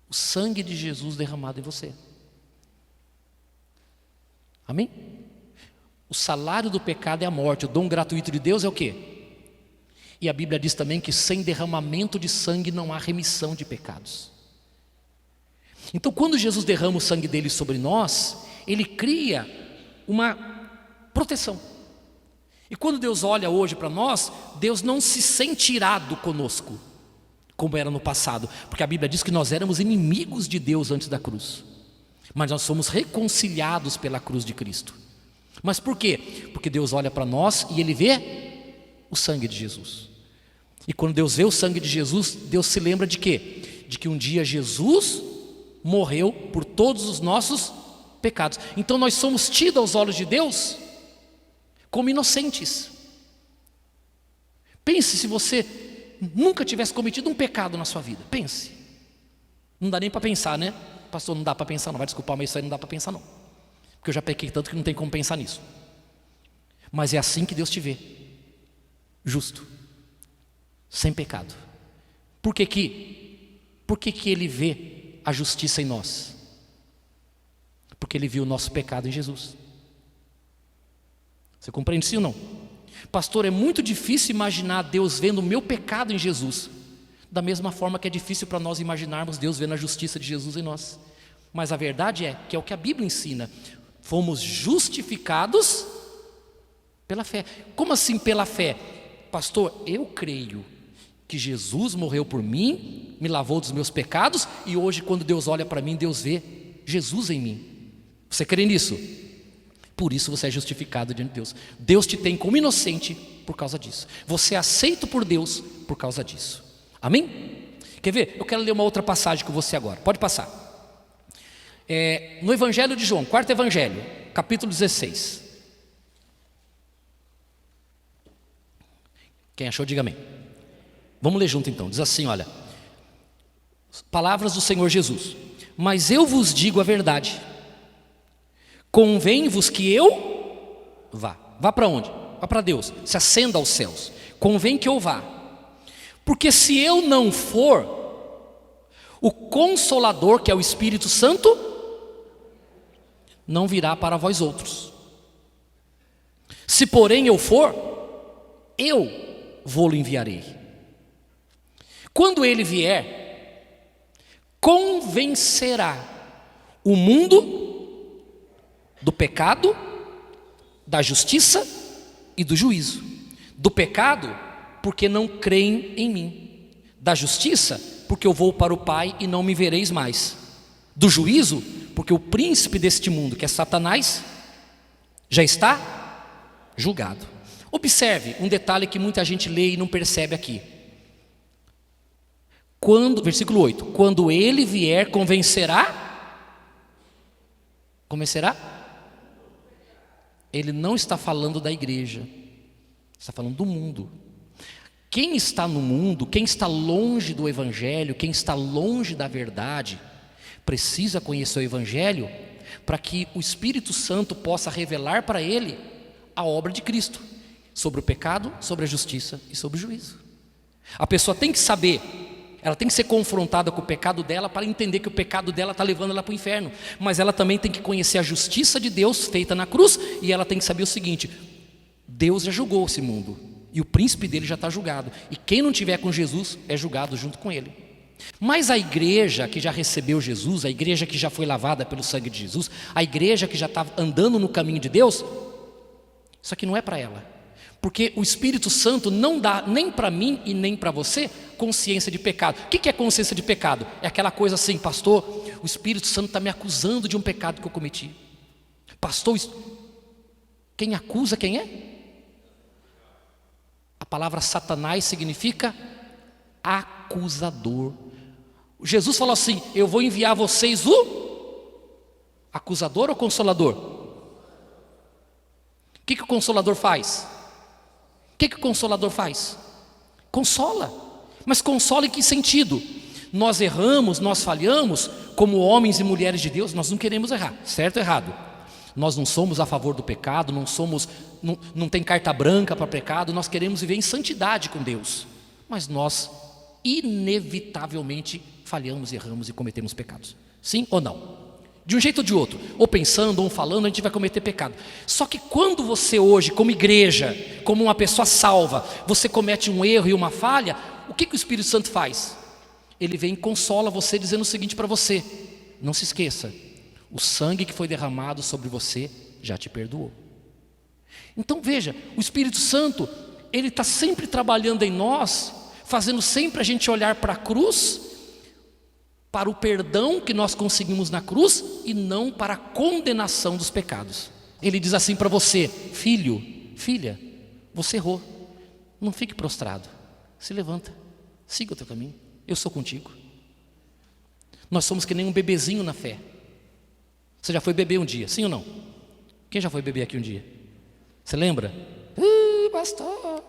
Speaker 1: O sangue de Jesus derramado em você. Amém? O salário do pecado é a morte, o dom gratuito de Deus é o quê? E a Bíblia diz também que sem derramamento de sangue não há remissão de pecados. Então, quando Jesus derrama o sangue dele sobre nós, Ele cria uma proteção. E quando Deus olha hoje para nós, Deus não se sente irado conosco, como era no passado, porque a Bíblia diz que nós éramos inimigos de Deus antes da cruz, mas nós fomos reconciliados pela cruz de Cristo. Mas por quê? Porque Deus olha para nós e Ele vê o sangue de Jesus. E quando Deus vê o sangue de Jesus, Deus se lembra de quê? De que um dia Jesus morreu por todos os nossos pecados. Então nós somos tidos aos olhos de Deus como inocentes. Pense se você nunca tivesse cometido um pecado na sua vida. Pense. Não dá nem para pensar, né? Pastor, não dá para pensar não. Vai desculpar, mas isso aí não dá para pensar não. Porque eu já pequei tanto que não tem como pensar nisso. Mas é assim que Deus te vê. Justo. Sem pecado. Por que que Ele vê a justiça em nós? Porque Ele viu o nosso pecado em Jesus. Você compreende sim ou não? Pastor, é muito difícil imaginar Deus vendo o meu pecado em Jesus. Da mesma forma que é difícil para nós imaginarmos Deus vendo a justiça de Jesus em nós. Mas a verdade é que é o que a Bíblia ensina. Fomos justificados pela fé. Como assim pela fé? Pastor, eu creio que Jesus morreu por mim, me lavou dos meus pecados, e hoje quando Deus olha para mim, Deus vê Jesus em mim. Você crê nisso? Por isso você é justificado diante de Deus. Deus te tem como inocente por causa disso. Você é aceito por Deus por causa disso. Amém? Quer ver? Eu quero ler uma outra passagem com você agora. Pode passar. No Evangelho de João, quarto Evangelho, capítulo 16. Quem achou, diga amém. Vamos ler junto então. Diz assim, olha. Palavras do Senhor Jesus. Mas eu vos digo a verdade. Convém-vos que eu vá. Vá para onde? Vá para Deus. Se ascenda aos céus. Convém que eu vá. Porque se eu não for, o Consolador, que é o Espírito Santo, não virá para vós outros. Se porém eu for, eu vou-lo enviarei. Quando ele vier, convencerá o mundo do pecado, da justiça e do juízo. Do pecado, porque não creem em mim. Da justiça, porque eu vou para o Pai e não me vereis mais. Do juízo, porque o príncipe deste mundo, que é Satanás, já está julgado. Observe um detalhe que muita gente lê e não percebe aqui. Versículo 8: quando ele vier, convencerá? Ele não está falando da igreja, está falando do mundo. Quem está no mundo, quem está longe do Evangelho, quem está longe da verdade, precisa conhecer o Evangelho para que o Espírito Santo possa revelar para ele a obra de Cristo sobre o pecado, sobre a justiça e sobre o juízo. A pessoa tem que saber, ela tem que ser confrontada com o pecado dela para entender que o pecado dela está levando ela para o inferno. Mas ela também tem que conhecer a justiça de Deus feita na cruz, e ela tem que saber o seguinte: Deus já julgou esse mundo e o príncipe dele já está julgado, e quem não tiver com Jesus é julgado junto com ele. Mas a igreja que já recebeu Jesus, a igreja que já foi lavada pelo sangue de Jesus, a igreja que já está andando no caminho de Deus, isso aqui não é para ela. Porque o Espírito Santo não dá nem para mim e nem para você consciência de pecado. O que é consciência de pecado? É aquela coisa assim: pastor, o Espírito Santo está me acusando de um pecado que eu cometi. Pastor, quem acusa quem é? A palavra Satanás significa acusador. Jesus falou assim: eu vou enviar a vocês o acusador ou consolador? O que o consolador faz? O que o consolador faz? Consola. Mas consola em que sentido? Nós erramos, nós falhamos, como homens e mulheres de Deus, nós não queremos errar, certo ou errado? Nós não somos a favor do pecado, não tem carta branca para pecado, nós queremos viver em santidade com Deus. Mas nós, inevitavelmente, falhamos, erramos e cometemos pecados. Sim ou não? De um jeito ou de outro, ou pensando ou falando, a gente vai cometer pecado. Só que quando você hoje, como igreja, como uma pessoa salva, você comete um erro e uma falha, o que o Espírito Santo faz? Ele vem e consola você, dizendo o seguinte para você: não se esqueça, o sangue que foi derramado sobre você já te perdoou. Então veja, o Espírito Santo, ele está sempre trabalhando em nós, fazendo sempre a gente olhar para a cruz, para o perdão que nós conseguimos na cruz e não para a condenação dos pecados. Ele diz assim para você: filho, filha, você errou, não fique prostrado, se levanta, siga o teu caminho, eu sou contigo. Nós somos que nem um bebezinho na fé. Você já foi beber um dia, sim ou não? Quem já foi beber aqui um dia? Você lembra? Pastor.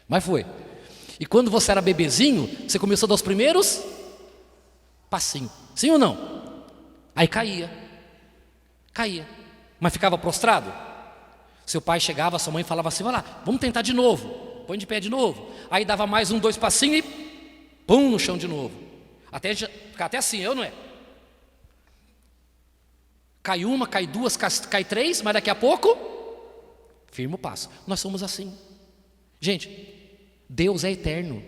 Speaker 1: Mas foi. E quando você era bebezinho, você começou a dar os primeiros passinhos, sim ou não? Aí caía, mas ficava prostrado. Seu pai chegava, sua mãe falava assim: vai lá, vamos tentar de novo, põe de pé de novo. Aí dava mais 1, 2 passinhos e pum, no chão de novo. Ficar até assim, eu não é? Cai uma, cai duas, cai três, mas daqui a pouco, firma o passo. Nós somos assim. Gente, Deus é eterno.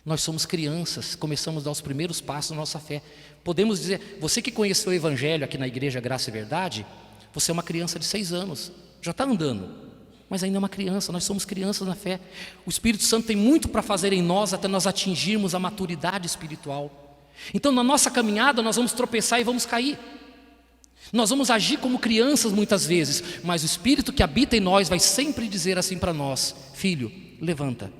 Speaker 1: Nós somos crianças, começamos a dar os primeiros passos na nossa fé. Podemos dizer, você que conheceu o Evangelho aqui na Igreja Graça e Verdade, você é uma criança de 6 anos, já está andando, mas ainda é uma criança. Nós somos crianças na fé. O Espírito Santo tem muito para fazer em nós até nós atingirmos a maturidade espiritual. Então na nossa caminhada nós vamos tropeçar e vamos cair. Nós vamos agir como crianças muitas vezes, mas o Espírito que habita em nós vai sempre dizer assim para nós: filho, levanta,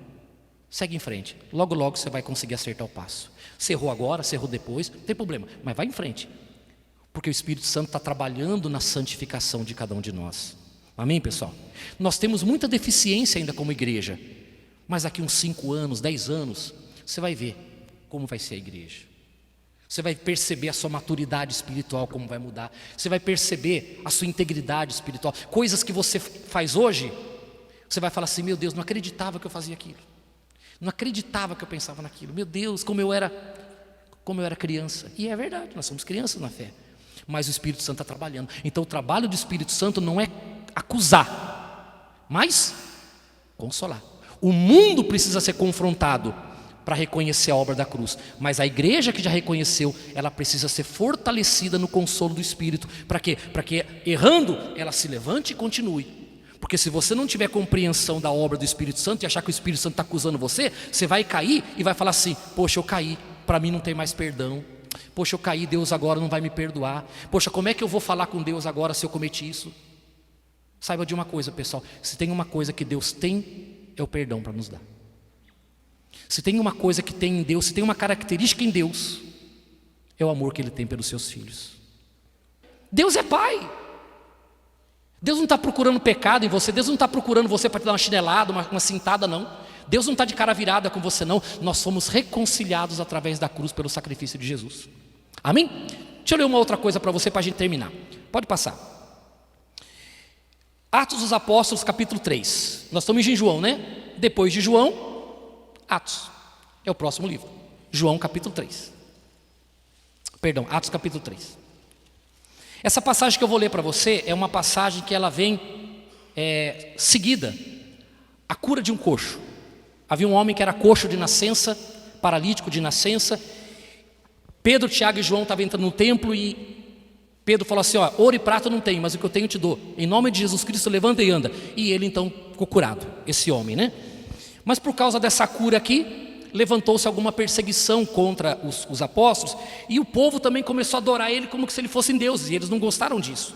Speaker 1: segue em frente, logo logo você vai conseguir acertar o passo. Você errou agora, você errou depois, não tem problema, mas vai em frente, porque o Espírito Santo está trabalhando na santificação de cada um de nós. Amém, pessoal? Nós temos muita deficiência ainda como igreja, mas daqui uns 5 anos, 10 anos, você vai ver como vai ser a igreja. Você vai perceber a sua maturidade espiritual, como vai mudar. Você vai perceber a sua integridade espiritual. Coisas que você faz hoje, você vai falar assim: meu Deus, não acreditava que eu fazia aquilo, não acreditava que eu pensava naquilo. Meu Deus, como eu era criança. E é verdade, nós somos crianças na fé, mas o Espírito Santo está trabalhando. Então o trabalho do Espírito Santo não é acusar, mas consolar. O mundo precisa ser confrontado para reconhecer a obra da cruz, mas a igreja que já reconheceu, ela precisa ser fortalecida no consolo do Espírito. Para quê? Para que errando, ela se levante e continue. Porque se você não tiver compreensão da obra do Espírito Santo e achar que o Espírito Santo está acusando você, você vai cair e vai falar assim: poxa, eu caí, para mim não tem mais perdão. Poxa, eu caí, Deus agora não vai me perdoar. Poxa, como é que eu vou falar com Deus agora se eu cometi isso? Saiba de uma coisa, pessoal: se tem uma coisa que Deus tem, é o perdão para nos dar. Se tem uma coisa que tem em Deus, se tem uma característica em Deus, é o amor que Ele tem pelos seus filhos. Deus é Pai. Deus não está procurando pecado em você. Deus não está procurando você para te dar uma chinelada, uma cintada, não. Deus não está de cara virada com você, não. Nós somos reconciliados através da cruz pelo sacrifício de Jesus. Amém? Deixa eu ler uma outra coisa para você, para a gente terminar. Pode passar. Atos dos Apóstolos, capítulo 3. Nós estamos em João, né? Depois de João, Atos é o próximo livro. João capítulo 3. Perdão, Atos capítulo 3. Essa passagem que eu vou ler para você é uma passagem que ela vem seguida. A cura de um coxo. Havia um homem que era coxo de nascença, paralítico de nascença. Pedro, Tiago e João estavam entrando no templo e Pedro falou assim: ó, ouro e prata eu não tenho, mas o que eu tenho eu te dou. Em nome de Jesus Cristo, levanta e anda. E ele então ficou curado, esse homem, né? Mas por causa dessa cura aqui, levantou-se alguma perseguição contra os apóstolos, e o povo também começou a adorar ele como se ele fossem deuses, e eles não gostaram disso.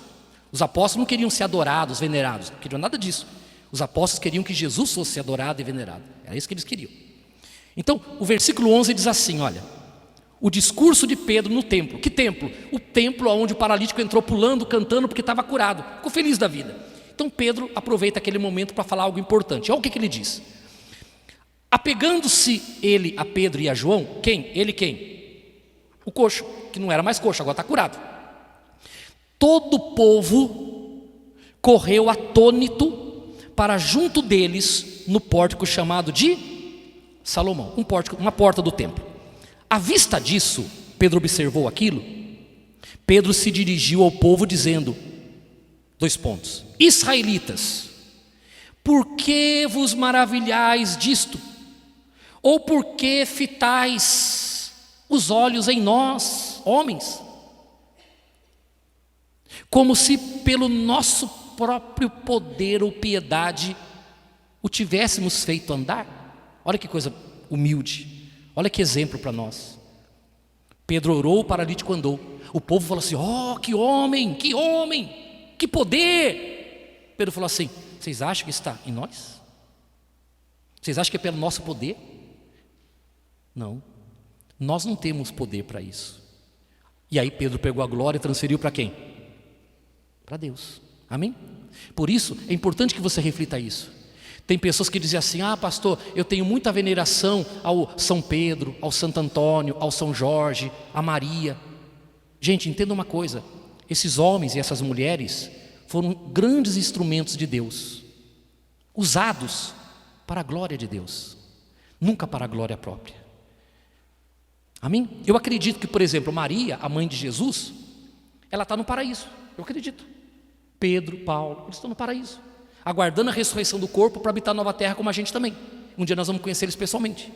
Speaker 1: Os apóstolos não queriam ser adorados, venerados, não queriam nada disso. Os apóstolos queriam que Jesus fosse adorado e venerado, era isso que eles queriam. Então, o versículo 11 diz assim, olha: o discurso de Pedro no templo. Que templo? O templo onde o paralítico entrou pulando, cantando, porque estava curado, ficou feliz da vida. Então Pedro aproveita aquele momento para falar algo importante. Olha o que ele diz: apegando-se ele a Pedro e a João, quem? Ele quem? O coxo, que não era mais coxo, agora está curado. Todo o povo correu atônito para junto deles no pórtico chamado de Salomão, uma porta do templo. À vista disso, Pedro observou aquilo. Pedro se dirigiu ao povo dizendo, 2 pontos: israelitas, por que vos maravilhais disto? Ou por que fitais os olhos em nós, homens? Como se pelo nosso próprio poder ou piedade o tivéssemos feito andar. Olha que coisa humilde, olha que exemplo para nós. Pedro orou, o paralítico andou. O povo falou assim: oh, que homem, que poder. Pedro falou assim: vocês acham que está em nós? Vocês acham que é pelo nosso poder? Não, nós não temos poder para isso. E aí Pedro pegou a glória e transferiu para quem? Para Deus, amém? Por isso é importante que você reflita isso. Tem pessoas que dizem assim: ah, pastor, eu tenho muita veneração ao São Pedro, ao Santo Antônio, ao São Jorge, a Maria. Gente, entenda uma coisa: esses homens e essas mulheres foram grandes instrumentos de Deus, usados para a glória de Deus, nunca para a glória própria. Amém? Eu acredito que, por exemplo, Maria, a mãe de Jesus, ela está no paraíso, eu acredito. Pedro, Paulo, eles estão no paraíso, aguardando a ressurreição do corpo para habitar a nova terra como a gente também. Um dia nós vamos conhecer eles pessoalmente.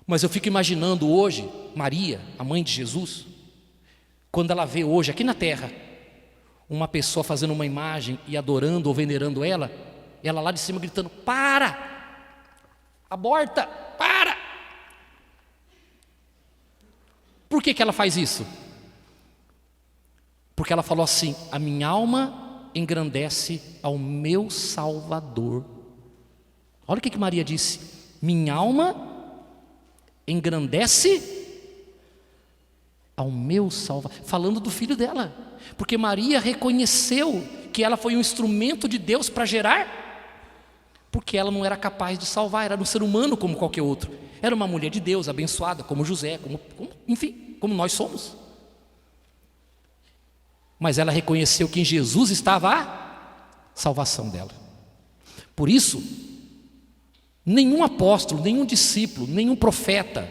Speaker 1: Mas eu fico imaginando hoje, Maria, a mãe de Jesus, quando ela vê hoje aqui na terra uma pessoa fazendo uma imagem e adorando ou venerando ela lá de cima gritando: para, aborta, para. Por que ela faz isso? Porque ela falou assim: a minha alma engrandece ao meu Salvador. Olha o que Maria disse: minha alma engrandece ao meu Salvador, falando do filho dela, porque Maria reconheceu que ela foi um instrumento de Deus para gerar, porque ela não era capaz de salvar, era um ser humano como qualquer outro, era uma mulher de Deus, abençoada, como José, enfim, como nós somos. Mas ela reconheceu que em Jesus estava a salvação dela. Por isso, nenhum apóstolo, nenhum discípulo, nenhum profeta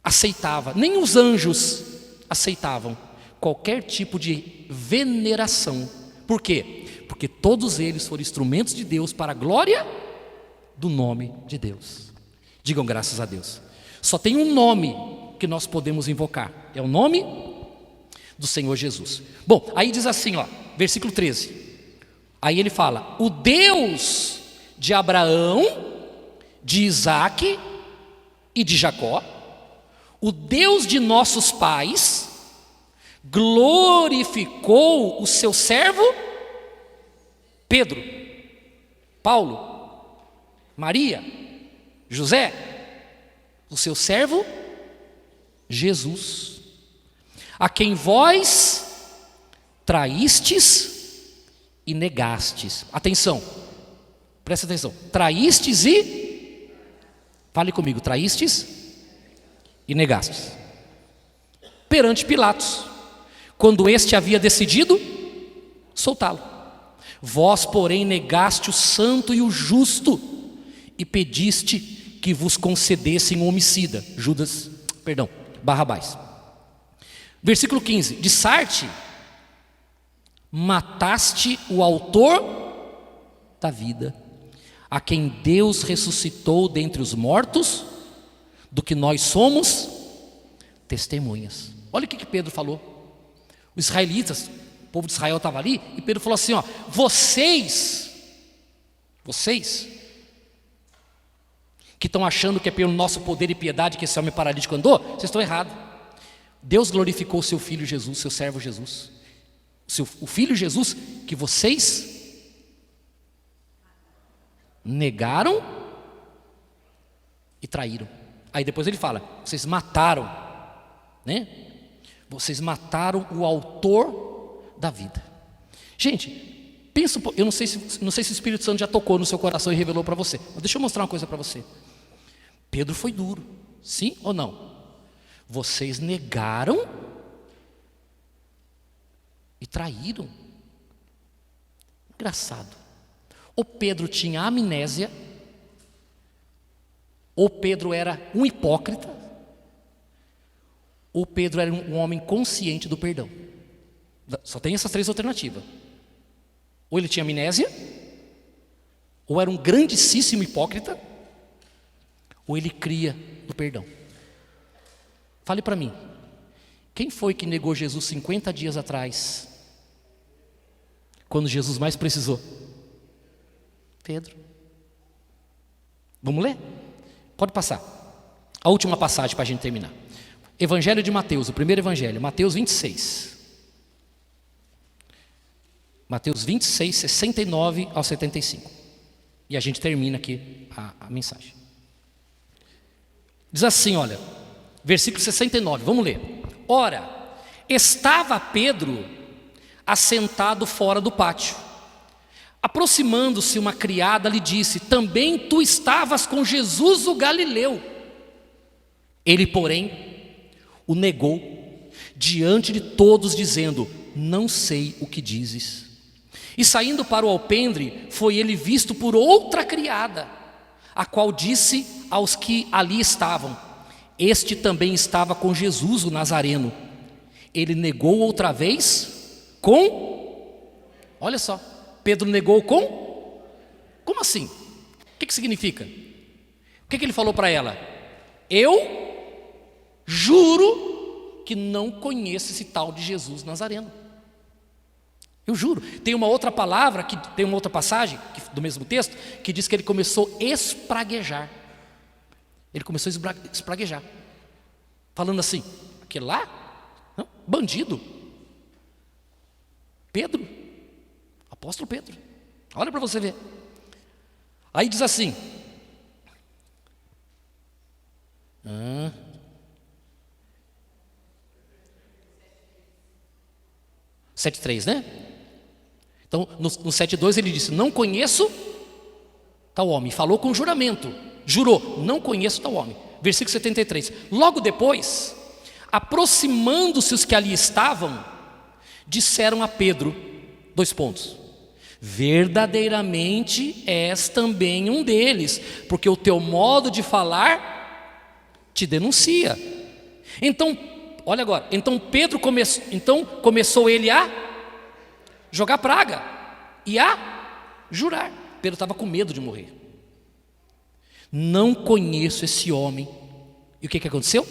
Speaker 1: aceitava, nem os anjos aceitavam qualquer tipo de veneração. Por quê? Porque todos eles foram instrumentos de Deus para a glória do nome de Deus. Digam graças a Deus. Só tem um nome que nós podemos invocar, é o nome do Senhor Jesus. Bom, aí diz assim, ó, versículo 13. Aí ele fala: o Deus de Abraão, de Isaque e de Jacó, o Deus de nossos pais, glorificou o seu servo Pedro, Paulo, Maria, José, o seu servo Jesus, a quem vós traístes e negastes. Atenção, presta atenção. Traístes e, fale comigo, traístes e negastes perante Pilatos, quando este havia decidido soltá-lo. Vós, porém, negaste o santo e o justo e pediste que vos concedessem um homicida, Barrabás. Versículo 15: de Sarte mataste o autor da vida, a quem Deus ressuscitou dentre os mortos, do que nós somos testemunhas. Olha o que Pedro falou. Os israelitas, o povo de Israel estava ali, e Pedro falou assim: ó, vocês que estão achando que é pelo nosso poder e piedade que esse homem paralítico andou, vocês estão errados. Deus glorificou o seu filho Jesus, seu servo Jesus, o filho Jesus que vocês negaram e traíram. Aí depois ele fala: vocês mataram, né? Vocês mataram o autor da vida. Gente, pensa, eu não sei se o Espírito Santo já tocou no seu coração e revelou para você, mas deixa eu mostrar uma coisa para você. Pedro foi duro, sim ou não? Vocês negaram e traíram. Engraçado. Ou Pedro tinha amnésia, ou Pedro era um hipócrita, ou Pedro era um homem consciente do perdão. Só tem essas três alternativas. Ou ele tinha amnésia, ou era um grandíssimo hipócrita, ou ele cria no perdão. Fale para mim, quem foi que negou Jesus 50 dias atrás, quando Jesus mais precisou? Pedro. Vamos ler? Pode passar. A última passagem para a gente terminar. Evangelho de Mateus, o primeiro evangelho, Mateus 26. Mateus 26, 69 ao 75. E a gente termina aqui a mensagem. Diz assim, olha, versículo 69, vamos ler. Ora, estava Pedro assentado fora do pátio. Aproximando-se uma criada lhe disse: também tu estavas com Jesus o Galileu. Ele, porém, o negou diante de todos, dizendo: não sei o que dizes. E saindo para o alpendre, foi ele visto por outra criada, a qual disse aos que ali estavam: este também estava com Jesus o Nazareno. Ele negou outra vez olha só, Pedro negou como assim? O que significa? O que ele falou para ela? Eu juro que não conheço esse tal de Jesus Nazareno. Eu juro. Tem uma outra palavra, tem uma outra passagem do mesmo texto, que diz que ele começou a espraguejar. Ele começou a espraguejar, falando assim: aquele lá, não, bandido. Pedro, apóstolo Pedro, olha para você ver. Aí diz assim, 7,3, né? Então no 7,2 ele disse: não conheço tal homem. Falou com juramento, jurou: não conheço tal homem. Versículo 73. Logo depois, aproximando-se os que ali estavam, disseram a Pedro, 2 pontos: verdadeiramente és também um deles, porque o teu modo de falar te denuncia. Então, olha agora, então começou ele a jogar praga e a jurar. Pedro estava com medo de morrer. Não conheço esse homem. E o que aconteceu?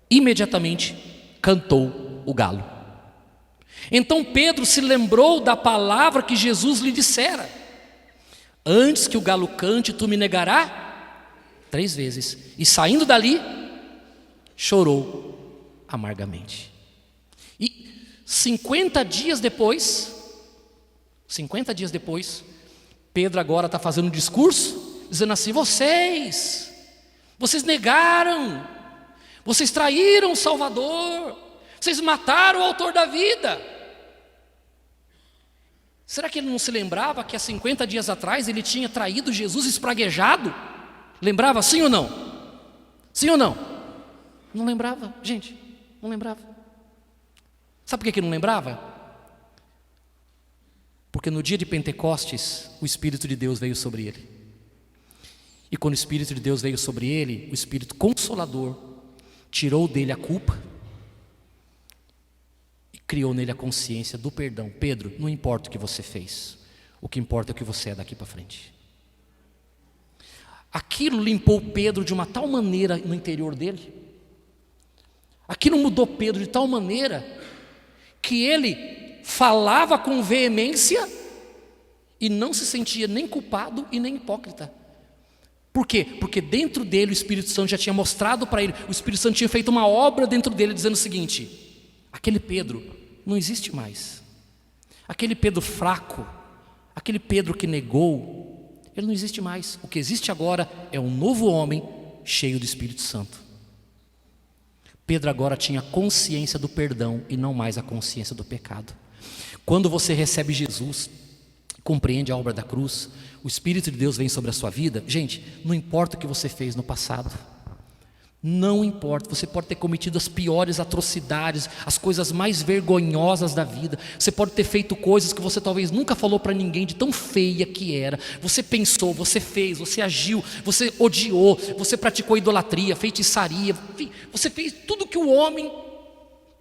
Speaker 1: Imediatamente cantou o galo. Então Pedro se lembrou da palavra que Jesus lhe dissera: antes que o galo cante, tu me negarás 3 vezes. E saindo dali, chorou amargamente. E 50 dias depois, Pedro agora está fazendo um discurso, dizendo assim: vocês negaram, vocês traíram o Salvador, vocês mataram o autor da vida. Será que ele não se lembrava que há 50 dias atrás ele tinha traído Jesus espraguejado? Lembrava, sim ou não? Sim ou não? Não lembrava, gente, não lembrava. Sabe por que não lembrava? Porque no dia de Pentecostes, o Espírito de Deus veio sobre ele. E quando o Espírito de Deus veio sobre ele, o Espírito Consolador tirou dele a culpa e criou nele a consciência do perdão. Pedro, não importa o que você fez, o que importa é o que você é daqui para frente. Aquilo limpou Pedro de uma tal maneira no interior dele, aquilo mudou Pedro de tal maneira que ele falava com veemência e não se sentia nem culpado e nem hipócrita. Por quê? Porque dentro dele o Espírito Santo já tinha mostrado para ele, o Espírito Santo tinha feito uma obra dentro dele, dizendo o seguinte: aquele Pedro não existe mais. Aquele Pedro fraco, aquele Pedro que negou, ele não existe mais. O que existe agora é um novo homem cheio do Espírito Santo. Pedro agora tinha consciência do perdão e não mais a consciência do pecado. Quando você recebe Jesus, compreende a obra da cruz, o Espírito de Deus vem sobre a sua vida. Gente, não importa o que você fez no passado, não importa, você pode ter cometido as piores atrocidades, as coisas mais vergonhosas da vida, você pode ter feito coisas que você talvez nunca falou para ninguém, de tão feia que era. Você pensou, você fez, você agiu, você odiou, você praticou idolatria, feitiçaria, enfim, você fez tudo que o homem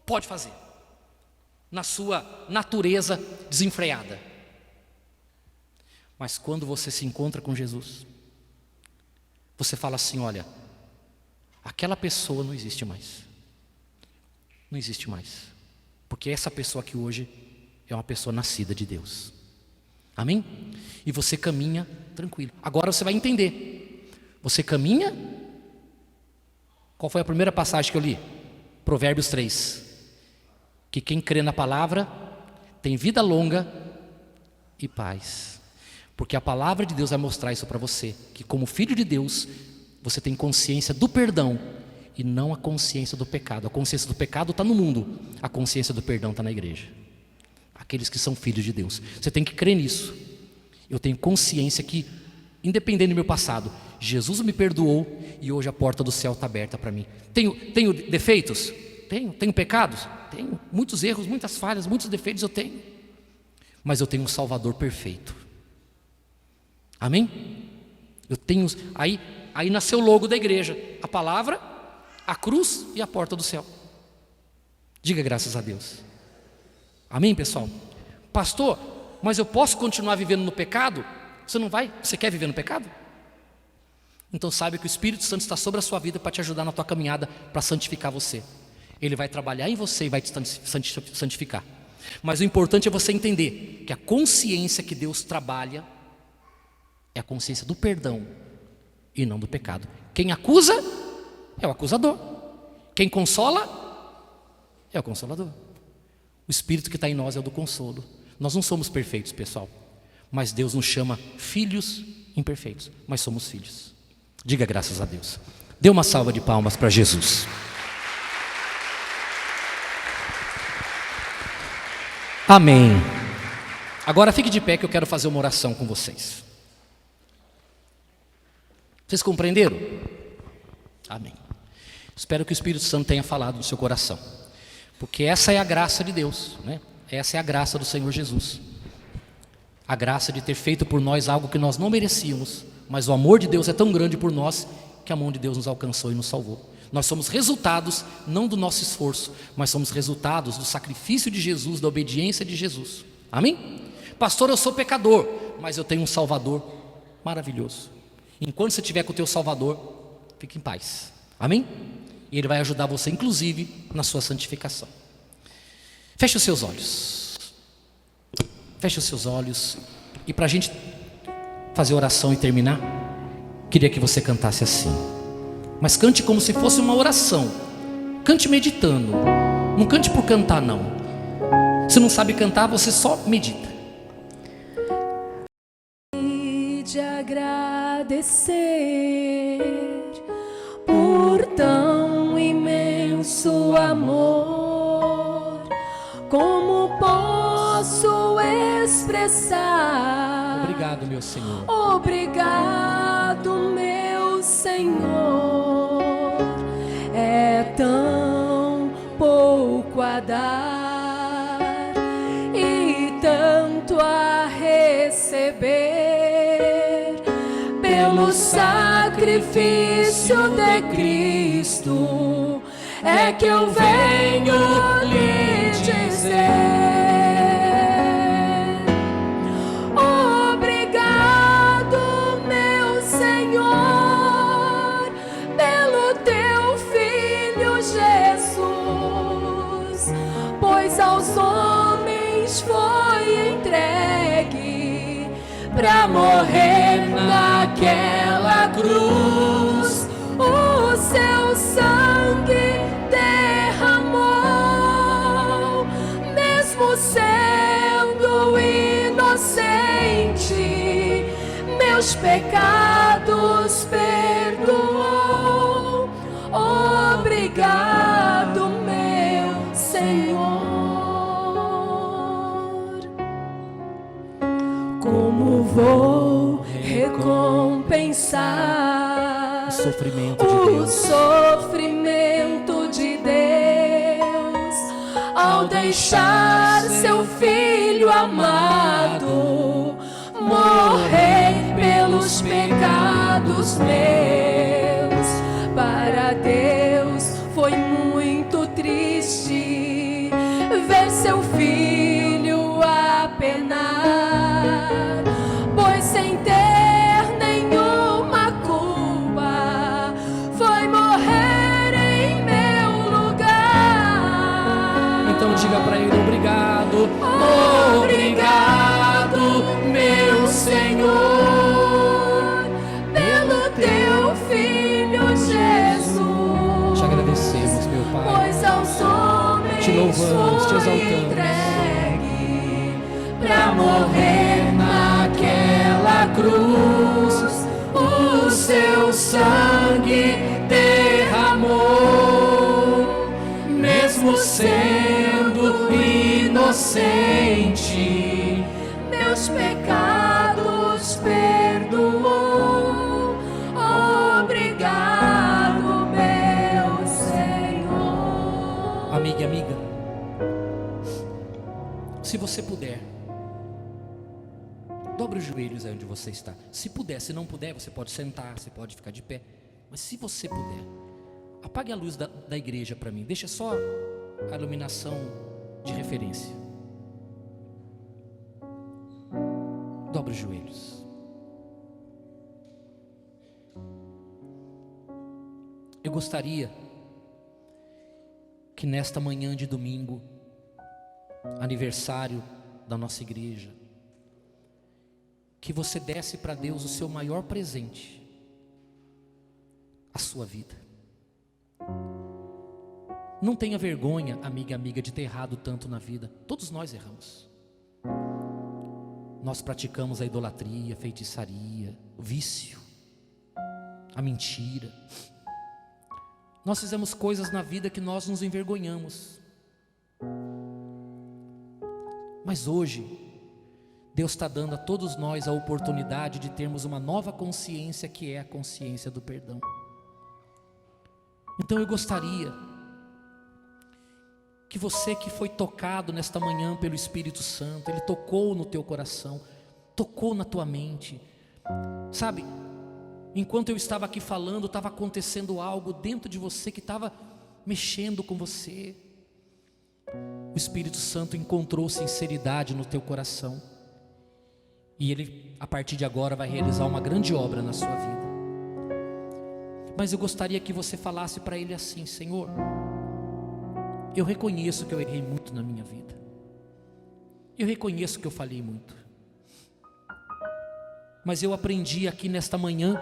Speaker 1: pode fazer na sua natureza desenfreada. Mas quando você se encontra com Jesus, você fala assim: olha, aquela pessoa não existe mais. Não existe mais. Porque essa pessoa aqui hoje é uma pessoa nascida de Deus. Amém? E você caminha tranquilo. Agora você vai entender. Você caminha. Qual foi a primeira passagem que eu li? Provérbios 3. Que quem crê na palavra tem vida longa e paz. Porque a palavra de Deus vai mostrar isso para você, que como filho de Deus, você tem consciência do perdão e não a consciência do pecado. A consciência do pecado está no mundo, a consciência do perdão está na igreja. Aqueles que são filhos de Deus, você tem que crer nisso. Eu tenho consciência que, independente do meu passado, Jesus me perdoou e hoje a porta do céu está aberta para mim. Tenho defeitos? Tenho pecados? Tenho muitos erros, muitas falhas, muitos defeitos eu tenho. Mas eu tenho um Salvador perfeito. Amém? Eu tenho, aí nasceu o logo da igreja: a palavra, a cruz e a porta do céu. Diga graças a Deus. Amém, pessoal? Pastor, mas eu posso continuar vivendo no pecado? Você não vai? Você quer viver no pecado? Então saiba que o Espírito Santo está sobre a sua vida para te ajudar na tua caminhada, para santificar você. Ele vai trabalhar em você e vai te santificar. Mas o importante é você entender que a consciência que Deus trabalha é a consciência do perdão e não do pecado. Quem acusa é o acusador. Quem consola é o consolador. O Espírito que está em nós é o do consolo. Nós não somos perfeitos, pessoal, mas Deus nos chama filhos imperfeitos, mas somos filhos. Diga graças a Deus. Dê uma salva de palmas para Jesus. Amém. Agora fique de pé que eu quero fazer uma oração com vocês. Vocês compreenderam? Amém. Espero que o Espírito Santo tenha falado no seu coração, porque essa é a graça de Deus, né? Essa é a graça do Senhor Jesus. A graça de ter feito por nós algo que nós não merecíamos, mas o amor de Deus é tão grande por nós que a mão de Deus nos alcançou e nos salvou. Nós somos resultados não do nosso esforço, mas somos resultados do sacrifício de Jesus, da obediência de Jesus. Amém? Pastor, eu sou pecador, mas eu tenho um Salvador maravilhoso. Enquanto você estiver com o teu Salvador, fique em paz. Amém? E Ele vai ajudar você, inclusive, na sua santificação. Feche os seus olhos. Feche os seus olhos. E para a gente fazer oração e terminar, queria que você cantasse assim. Mas cante como se fosse uma oração. Cante meditando. Não cante por cantar, não. Se não sabe cantar, você só medita.
Speaker 2: De agradecer por tão imenso amor. Como posso expressar?
Speaker 1: Obrigado, meu Senhor.
Speaker 2: Obrigado, meu Senhor. É tão pouco a dar e tanto a receber pelo sacrifício de Cristo. É que eu venho lhe dizer. Aos pra morrer naquela cruz. O seu sangue derramou, mesmo sendo inocente, meus pecados perdoou. Obrigado, meu Senhor. Como vou recompensar o sofrimento de Deus ao deixar seu Filho amado morrer pelos pecados meus? Para Deus foi muito triste ver seu Filho apenar, pois sem ter nenhuma culpa foi morrer em meu lugar.
Speaker 1: Então diga para Ele: obrigado,
Speaker 2: obrigado, meu Senhor, pelo teu Filho Jesus.
Speaker 1: Te agradecemos, meu Pai.
Speaker 2: Pois aos homens
Speaker 1: te louvamos, te exaltamos.
Speaker 2: Entregue pra morrer naquela cruz, o seu sangue derramou, mesmo sendo inocente, meus pecados perdoou. Obrigado, meu Senhor.
Speaker 1: Amiga e amiga, se você puder, dobre os joelhos aí onde você está. Se puder, se não puder, você pode sentar, você pode ficar de pé. Mas se você puder, apague a luz da igreja para mim. Deixa só a iluminação de referência. Dobre os joelhos. Eu gostaria que nesta manhã de domingo, aniversário da nossa igreja, que você desse para Deus o seu maior presente, a sua vida. Não tenha vergonha, amiga, de ter errado tanto na vida. Todos nós erramos. Nós praticamos a idolatria, a feitiçaria, o vício, a mentira. Nós fizemos coisas na vida que nós nos envergonhamos. Mas hoje, Deus está dando a todos nós a oportunidade de termos uma nova consciência, que é a consciência do perdão. Então eu gostaria que você que foi tocado nesta manhã pelo Espírito Santo, Ele tocou no teu coração, tocou na tua mente, sabe, enquanto eu estava aqui falando, estava acontecendo algo dentro de você que estava mexendo com você. O Espírito Santo encontrou sinceridade no teu coração, e Ele, a partir de agora, vai realizar uma grande obra na sua vida. Mas eu gostaria que você falasse para Ele assim: Senhor, eu reconheço que eu errei muito na minha vida, eu reconheço que eu falhei muito, mas eu aprendi aqui nesta manhã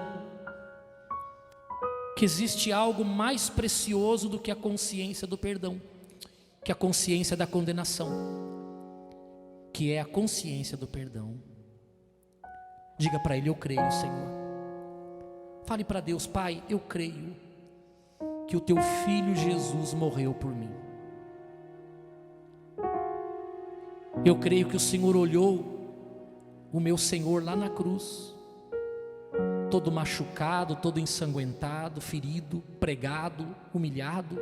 Speaker 1: que existe algo mais precioso do que a consciência do perdão, que é a consciência da condenação, que é a consciência do perdão. Diga para Ele: eu creio, Senhor. Fale para Deus: Pai, eu creio que o teu Filho Jesus morreu por mim. Eu creio que o Senhor olhou o meu Senhor lá na cruz, todo machucado, todo ensanguentado, ferido, pregado, humilhado,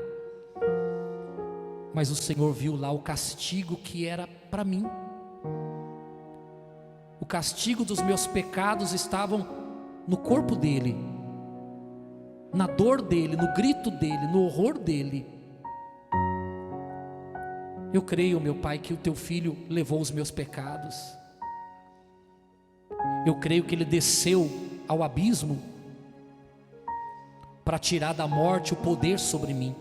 Speaker 1: mas o Senhor viu lá o castigo que era para mim. O castigo dos meus pecados estavam no corpo dele, na dor dele, no grito dele, no horror dele. Eu creio, meu Pai, que o teu Filho levou os meus pecados. Eu creio que Ele desceu ao abismo para tirar da morte o poder sobre mim.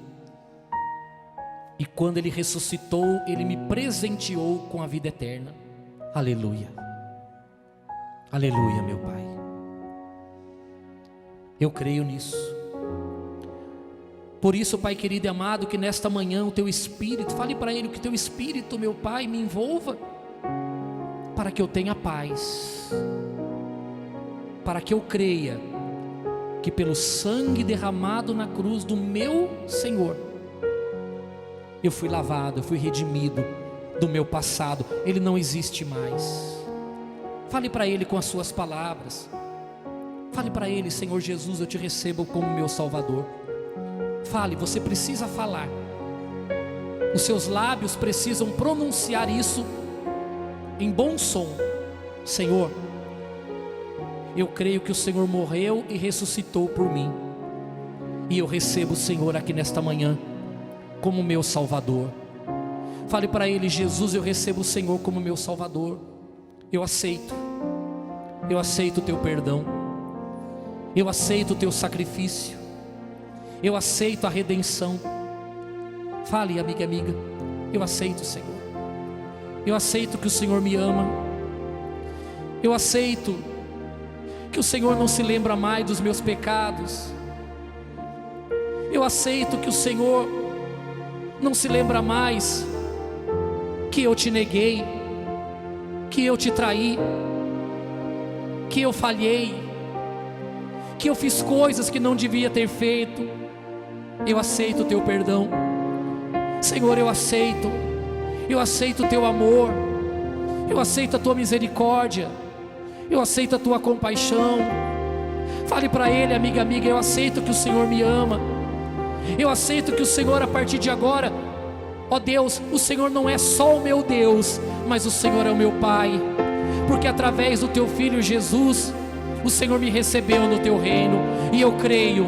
Speaker 1: E quando Ele ressuscitou, Ele me presenteou com a vida eterna. Aleluia. Aleluia, meu Pai. Eu creio nisso. Por isso, Pai querido e amado, que nesta manhã o Teu Espírito, fale para Ele que Teu Espírito, meu Pai, me envolva, para que eu tenha paz, para que eu creia que pelo sangue derramado na cruz do meu Senhor, eu fui lavado, eu fui redimido do meu passado, ele não existe mais. Fale para Ele com as suas palavras. Fale para Ele: Senhor Jesus, eu te recebo como meu Salvador. Fale, você precisa falar. Os seus lábios precisam pronunciar isso em bom som. Senhor, eu creio que o Senhor morreu e ressuscitou por mim, e eu recebo o Senhor aqui nesta manhã como meu Salvador. Fale para Ele: Jesus, eu recebo o Senhor como meu Salvador. Eu aceito o Teu perdão, eu aceito o Teu sacrifício, eu aceito a redenção. Fale, amiga, eu aceito, Senhor. Eu aceito que o Senhor me ama. Eu aceito que o Senhor não se lembra mais dos meus pecados. Eu aceito que o Senhor não se lembra mais que eu te neguei, que eu te traí, que eu falhei, que eu fiz coisas que não devia ter feito. Eu aceito o Teu perdão, Senhor. Eu aceito o Teu amor, eu aceito a Tua misericórdia, eu aceito a Tua compaixão. Fale para Ele, amiga, eu aceito que o Senhor me ama. Eu aceito que o Senhor, a partir de agora, ó Deus, o Senhor não é só o meu Deus, mas o Senhor é o meu Pai, porque através do Teu Filho Jesus, o Senhor me recebeu no Teu reino. E eu creio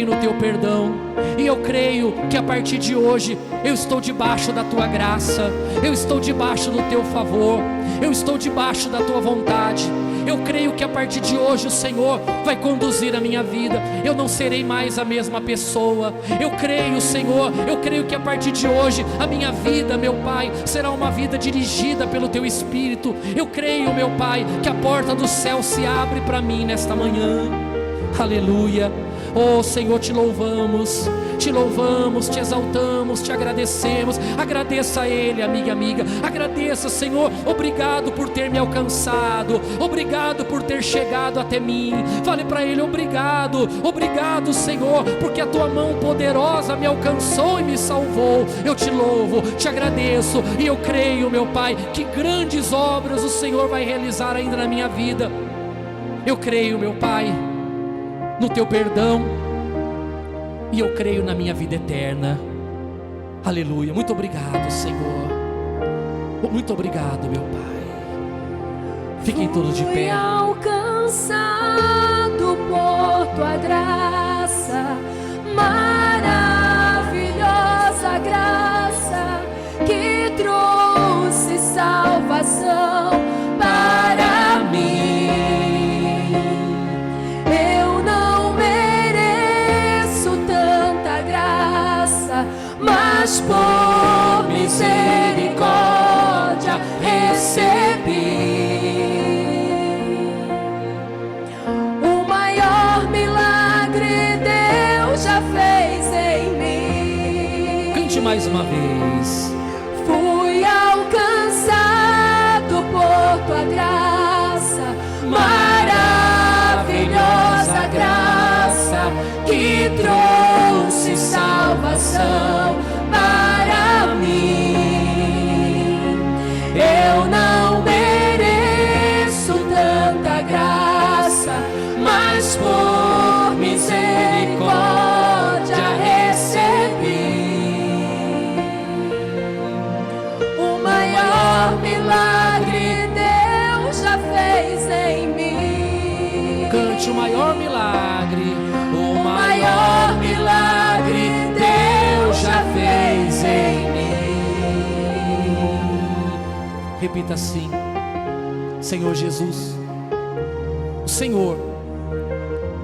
Speaker 1: no Teu perdão, e eu creio que a partir de hoje eu estou debaixo da Tua graça, eu estou debaixo do Teu favor, eu estou debaixo da Tua vontade. Eu creio que a partir de hoje o Senhor vai conduzir a minha vida, eu não serei mais a mesma pessoa. Eu creio, Senhor, eu creio que a partir de hoje a minha vida, meu Pai, será uma vida dirigida pelo Teu Espírito. Eu creio, meu Pai, que a porta do céu se abre para mim nesta manhã. Aleluia. Oh Senhor, te louvamos, te exaltamos, te agradecemos. Agradeça a Ele, amiga, agradeça, Senhor. Obrigado por ter me alcançado, obrigado por ter chegado até mim. Fale para Ele: obrigado, Senhor, porque a Tua mão poderosa me alcançou e me salvou. Eu te louvo, te agradeço, e eu creio, meu Pai, que grandes obras o Senhor vai realizar ainda na minha vida. Eu creio, meu Pai, no Teu perdão, e eu creio na minha vida eterna. Aleluia. Muito obrigado, Senhor. Muito obrigado, meu Pai. Fiquem todos de pé.
Speaker 2: Fui alcançado por Tua graça, maravilhosa graça, que trouxe salvação para mim. Mas por misericórdia recebi. O maior milagre Deus já fez em mim.
Speaker 1: Cante mais uma vez.
Speaker 2: Fui alcançado por Tua graça, maravilhosa graça, que trouxe salvação para mim. Eu não mereço tanta graça, mas por misericórdia recebi. O maior milagre Deus já fez em mim.
Speaker 1: Cante: o maior milagre,
Speaker 2: o maior milagre Deus já fez em mim.
Speaker 1: Repita assim: Senhor Jesus, o Senhor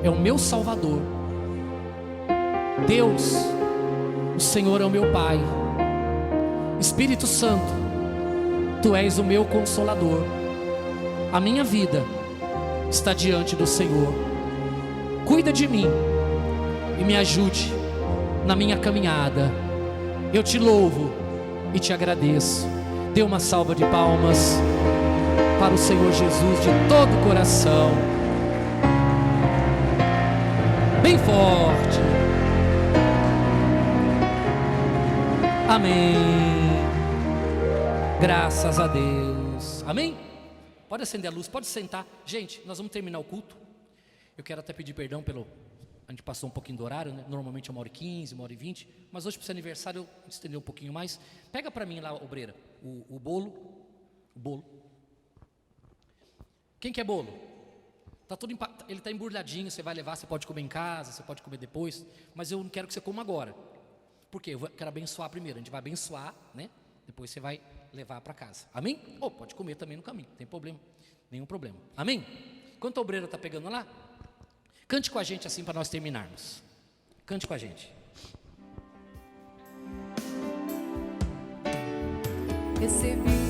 Speaker 1: é o meu Salvador. Deus, o Senhor é o meu Pai. Espírito Santo, Tu és o meu Consolador. A minha vida está diante do Senhor. Cuida de mim e me ajude na minha caminhada. Eu te louvo e te agradeço. Dê uma salva de palmas para o Senhor Jesus de todo o coração, bem forte. Amém. Graças a Deus. Amém? Pode acender a luz, pode sentar. Gente, nós vamos terminar o culto. Eu quero até pedir perdão a gente passou um pouquinho do horário, né? Normalmente é 1h15, 1h20, mas hoje para esse aniversário eu estender um pouquinho mais. Pega para mim lá, obreira, o bolo. Quem quer bolo? Ele está embrulhadinho, você vai levar, você pode comer em casa, você pode comer depois, mas eu não quero que você coma agora. Por quê? Eu quero abençoar primeiro, a gente vai abençoar, né? Depois você vai levar para casa. Amém? Ou pode comer também no caminho, não tem problema, nenhum problema. Amém? Enquanto a obreira está pegando lá, cante com a gente assim para nós terminarmos. Cante com a gente.
Speaker 2: Recebi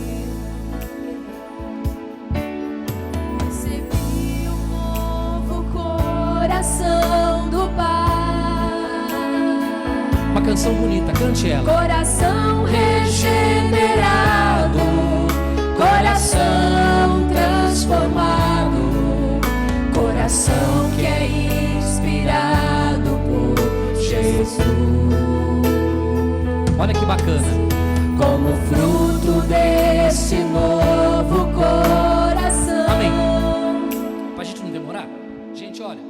Speaker 2: um novo coração do Pai.
Speaker 1: Uma canção bonita, cante ela.
Speaker 2: Coração regenerado, coração transformado, coração que é inspirado por Jesus.
Speaker 1: Olha que bacana.
Speaker 2: Como fruto desse novo coração.
Speaker 1: Amém. Para a gente não demorar, gente, olha,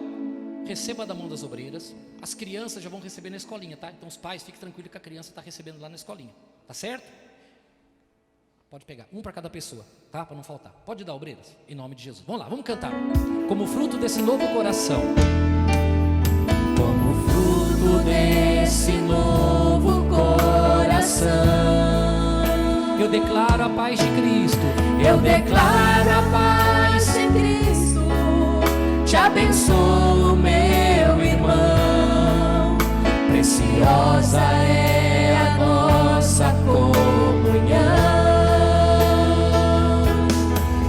Speaker 1: receba da mão das obreiras. As crianças já vão receber na escolinha, tá? Então os pais, fiquem tranquilos que a criança está recebendo lá na escolinha, tá certo? Pode pegar, um para cada pessoa, tá? Para não faltar. Pode dar, obreiras, em nome de Jesus. Vamos lá, vamos cantar. Como fruto desse novo coração.
Speaker 2: Como fruto desse novo coração.
Speaker 1: Eu declaro a paz de Cristo.
Speaker 2: Eu declaro a paz de Cristo. Te abençoo, meu irmão. Preciosa é a nossa comunhão.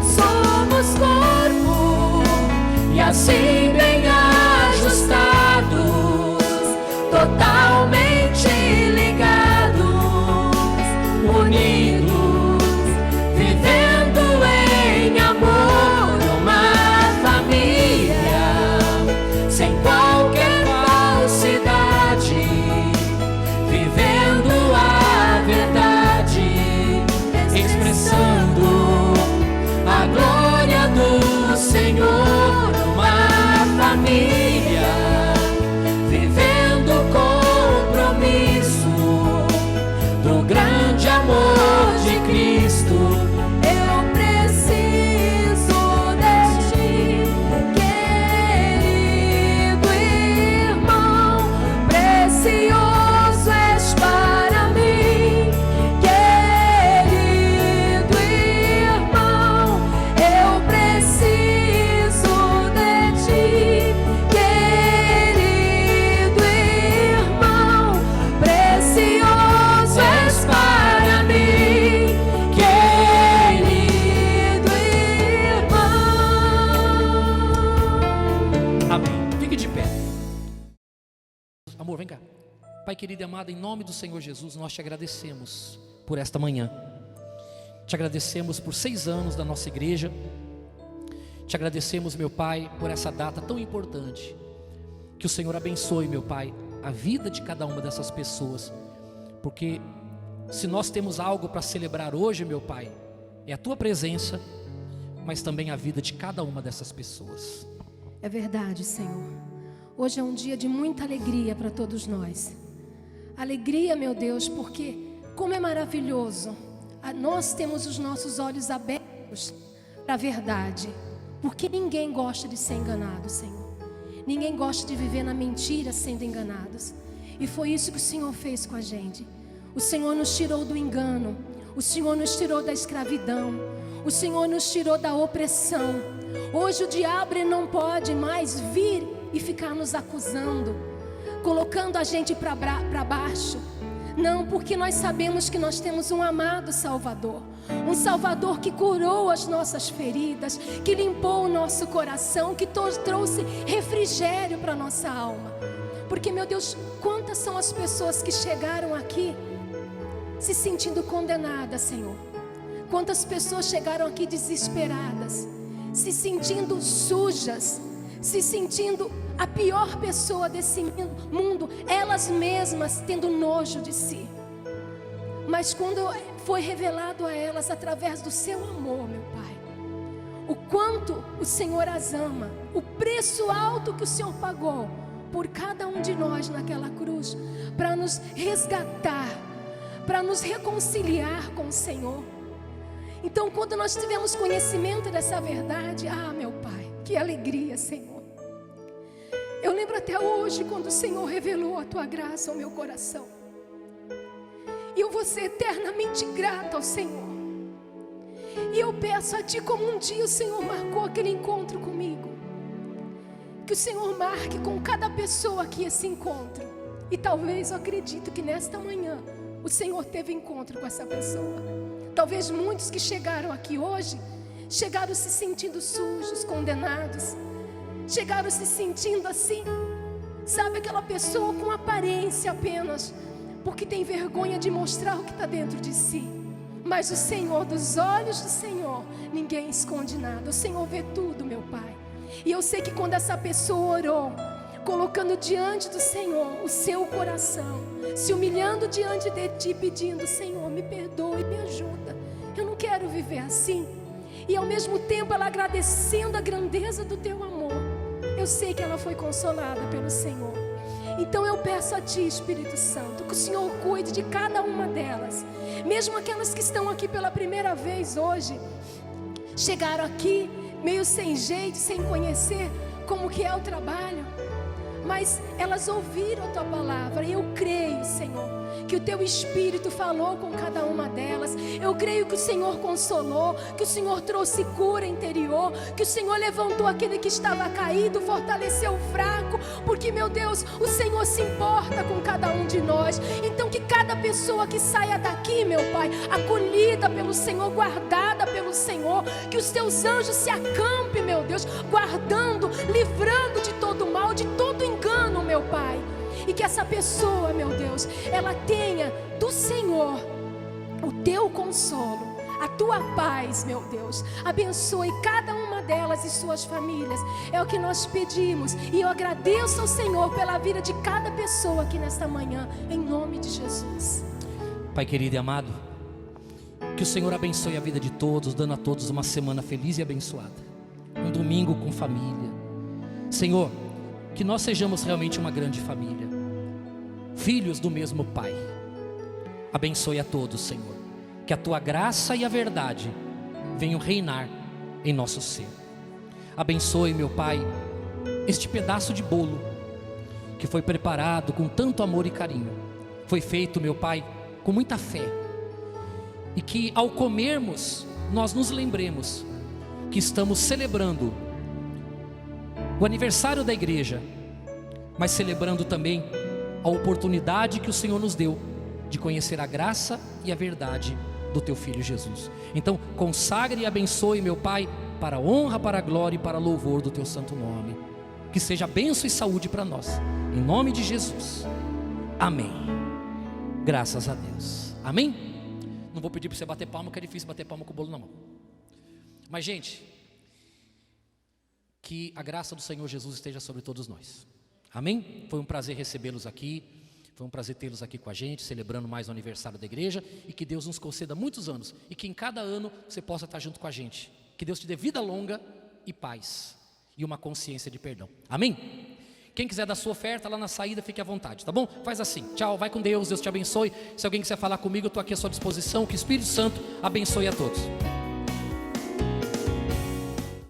Speaker 2: Somos corpo e assim bem ajustados, totalmente ligados, unidos, vivendo em amor, uma família, sem qualquer falsidade, vivendo a verdade, expressando a glória do Senhor, uma família, vivendo o compromisso do grande amor de Cristo. Eu preciso de ti, querido irmão, precioso és para mim, querido irmão, eu preciso de ti, querido irmão, precioso és para mim, querido irmão.
Speaker 1: Amém. Fique de pé. Amor, vem cá. Pai querido e amado, em nome do Senhor Jesus, nós te agradecemos por esta manhã. Te agradecemos por 6 anos da nossa igreja. Te agradecemos, meu Pai, por essa data tão importante. Que o Senhor abençoe, meu Pai, a vida de cada uma dessas pessoas. Porque se nós temos algo para celebrar hoje, meu Pai, é a Tua presença, mas também a vida de cada uma dessas pessoas.
Speaker 3: É verdade, Senhor. Hoje é um dia de muita alegria para todos nós. Alegria, meu Deus, porque como é maravilhoso. Nós temos os nossos olhos abertos para a verdade. Porque ninguém gosta de ser enganado, Senhor. Ninguém gosta de viver na mentira sendo enganados. E foi isso que o Senhor fez com a gente. O Senhor nos tirou do engano. O Senhor nos tirou da escravidão. O Senhor nos tirou da opressão. Hoje o diabo ele não pode mais vir e ficar nos acusando, colocando a gente para baixo, Não, porque nós sabemos que nós temos um amado Salvador. Um Salvador que curou as nossas feridas, que limpou o nosso coração, que trouxe refrigério para a nossa alma. Porque, meu Deus, quantas são as pessoas que chegaram aqui se sentindo condenadas, Senhor. Quantas pessoas chegaram aqui desesperadas, se sentindo sujas, se sentindo a pior pessoa desse mundo, elas mesmas tendo nojo de si. Mas quando foi revelado a elas através do seu amor, meu Pai, o quanto o Senhor as ama, o preço alto que o Senhor pagou por cada um de nós naquela cruz, para nos resgatar, para nos reconciliar com o Senhor. Então, quando nós tivemos conhecimento dessa verdade, meu Pai, que alegria, Senhor. Eu lembro até hoje quando o Senhor revelou a Tua graça ao meu coração. E eu vou ser eternamente grata ao Senhor. E eu peço a Ti, como um dia o Senhor marcou aquele encontro comigo, que o Senhor marque com cada pessoa aqui esse encontro. E talvez, eu acredito que nesta manhã o Senhor teve encontro com essa pessoa. Talvez muitos que chegaram aqui hoje, chegaram se sentindo sujos, condenados, chegaram se sentindo assim, sabe, aquela pessoa com aparência apenas, porque tem vergonha de mostrar o que está dentro de si. Mas o Senhor, dos olhos do Senhor, ninguém esconde nada. O Senhor vê tudo, meu Pai. E eu sei que quando essa pessoa orou, colocando diante do Senhor o seu coração, se humilhando diante de Ti, pedindo: Senhor, me perdoe, me ajuda, eu não quero viver assim. E ao mesmo tempo ela agradecendo a grandeza do Teu amor, eu sei que ela foi consolada pelo Senhor. Então eu peço a Ti, Espírito Santo, que o Senhor cuide de cada uma delas, mesmo aquelas que estão aqui pela primeira vez hoje, chegaram aqui meio sem jeito, sem conhecer como que é o trabalho, mas elas ouviram a Tua palavra. E eu creio, Senhor, que o Teu Espírito falou com cada uma delas. Eu creio que o Senhor consolou, que o Senhor trouxe cura interior, que o Senhor levantou aquele que estava caído, fortaleceu o fraco, porque, meu Deus, o Senhor se importa com cada um de nós. Então que cada pessoa que saia daqui, meu Pai, acolhida pelo Senhor, guardada pelo Senhor, que os Teus anjos se acampem, meu Deus, guardando, livrando de todo mal, de todo engano, meu Pai. E que essa pessoa, meu Deus, ela tenha do Senhor o Teu consolo, a Tua paz, meu Deus. Abençoe cada uma delas e suas famílias. É o que nós pedimos. E eu agradeço ao Senhor pela vida de cada pessoa aqui nesta manhã, em nome de Jesus.
Speaker 1: Pai querido e amado, que o Senhor abençoe a vida de todos, dando a todos uma semana feliz e abençoada, um domingo com família. Senhor, que nós sejamos realmente uma grande família, filhos do mesmo Pai. Abençoe a todos, Senhor, que a Tua graça e a verdade venham reinar em nosso ser. Abençoe, meu Pai, este pedaço de bolo que foi preparado com tanto amor e carinho, foi feito, meu Pai, com muita fé, e que ao comermos nós nos lembremos que estamos celebrando o aniversário da igreja, mas celebrando também a oportunidade que o Senhor nos deu de conhecer a graça e a verdade do Teu Filho Jesus. Então consagre e abençoe, meu Pai, para a honra, para a glória e para a louvor do Teu santo nome. Que seja bênção e saúde para nós, em nome de Jesus, amém. Graças a Deus, amém. Não vou pedir para você bater palma, que é difícil bater palma com o bolo na mão. Mas, gente, que a graça do Senhor Jesus esteja sobre todos nós, amém? Foi um prazer recebê-los aqui, foi um prazer tê-los aqui com a gente, celebrando mais o aniversário da igreja, e que Deus nos conceda muitos anos, e que em cada ano você possa estar junto com a gente. Que Deus te dê vida longa e paz, e uma consciência de perdão, amém? Quem quiser dar sua oferta lá na saída, fique à vontade, tá bom? Faz assim, tchau, vai com Deus, Deus te abençoe. Se alguém quiser falar comigo, eu estou aqui à sua disposição. Que o Espírito Santo abençoe a todos.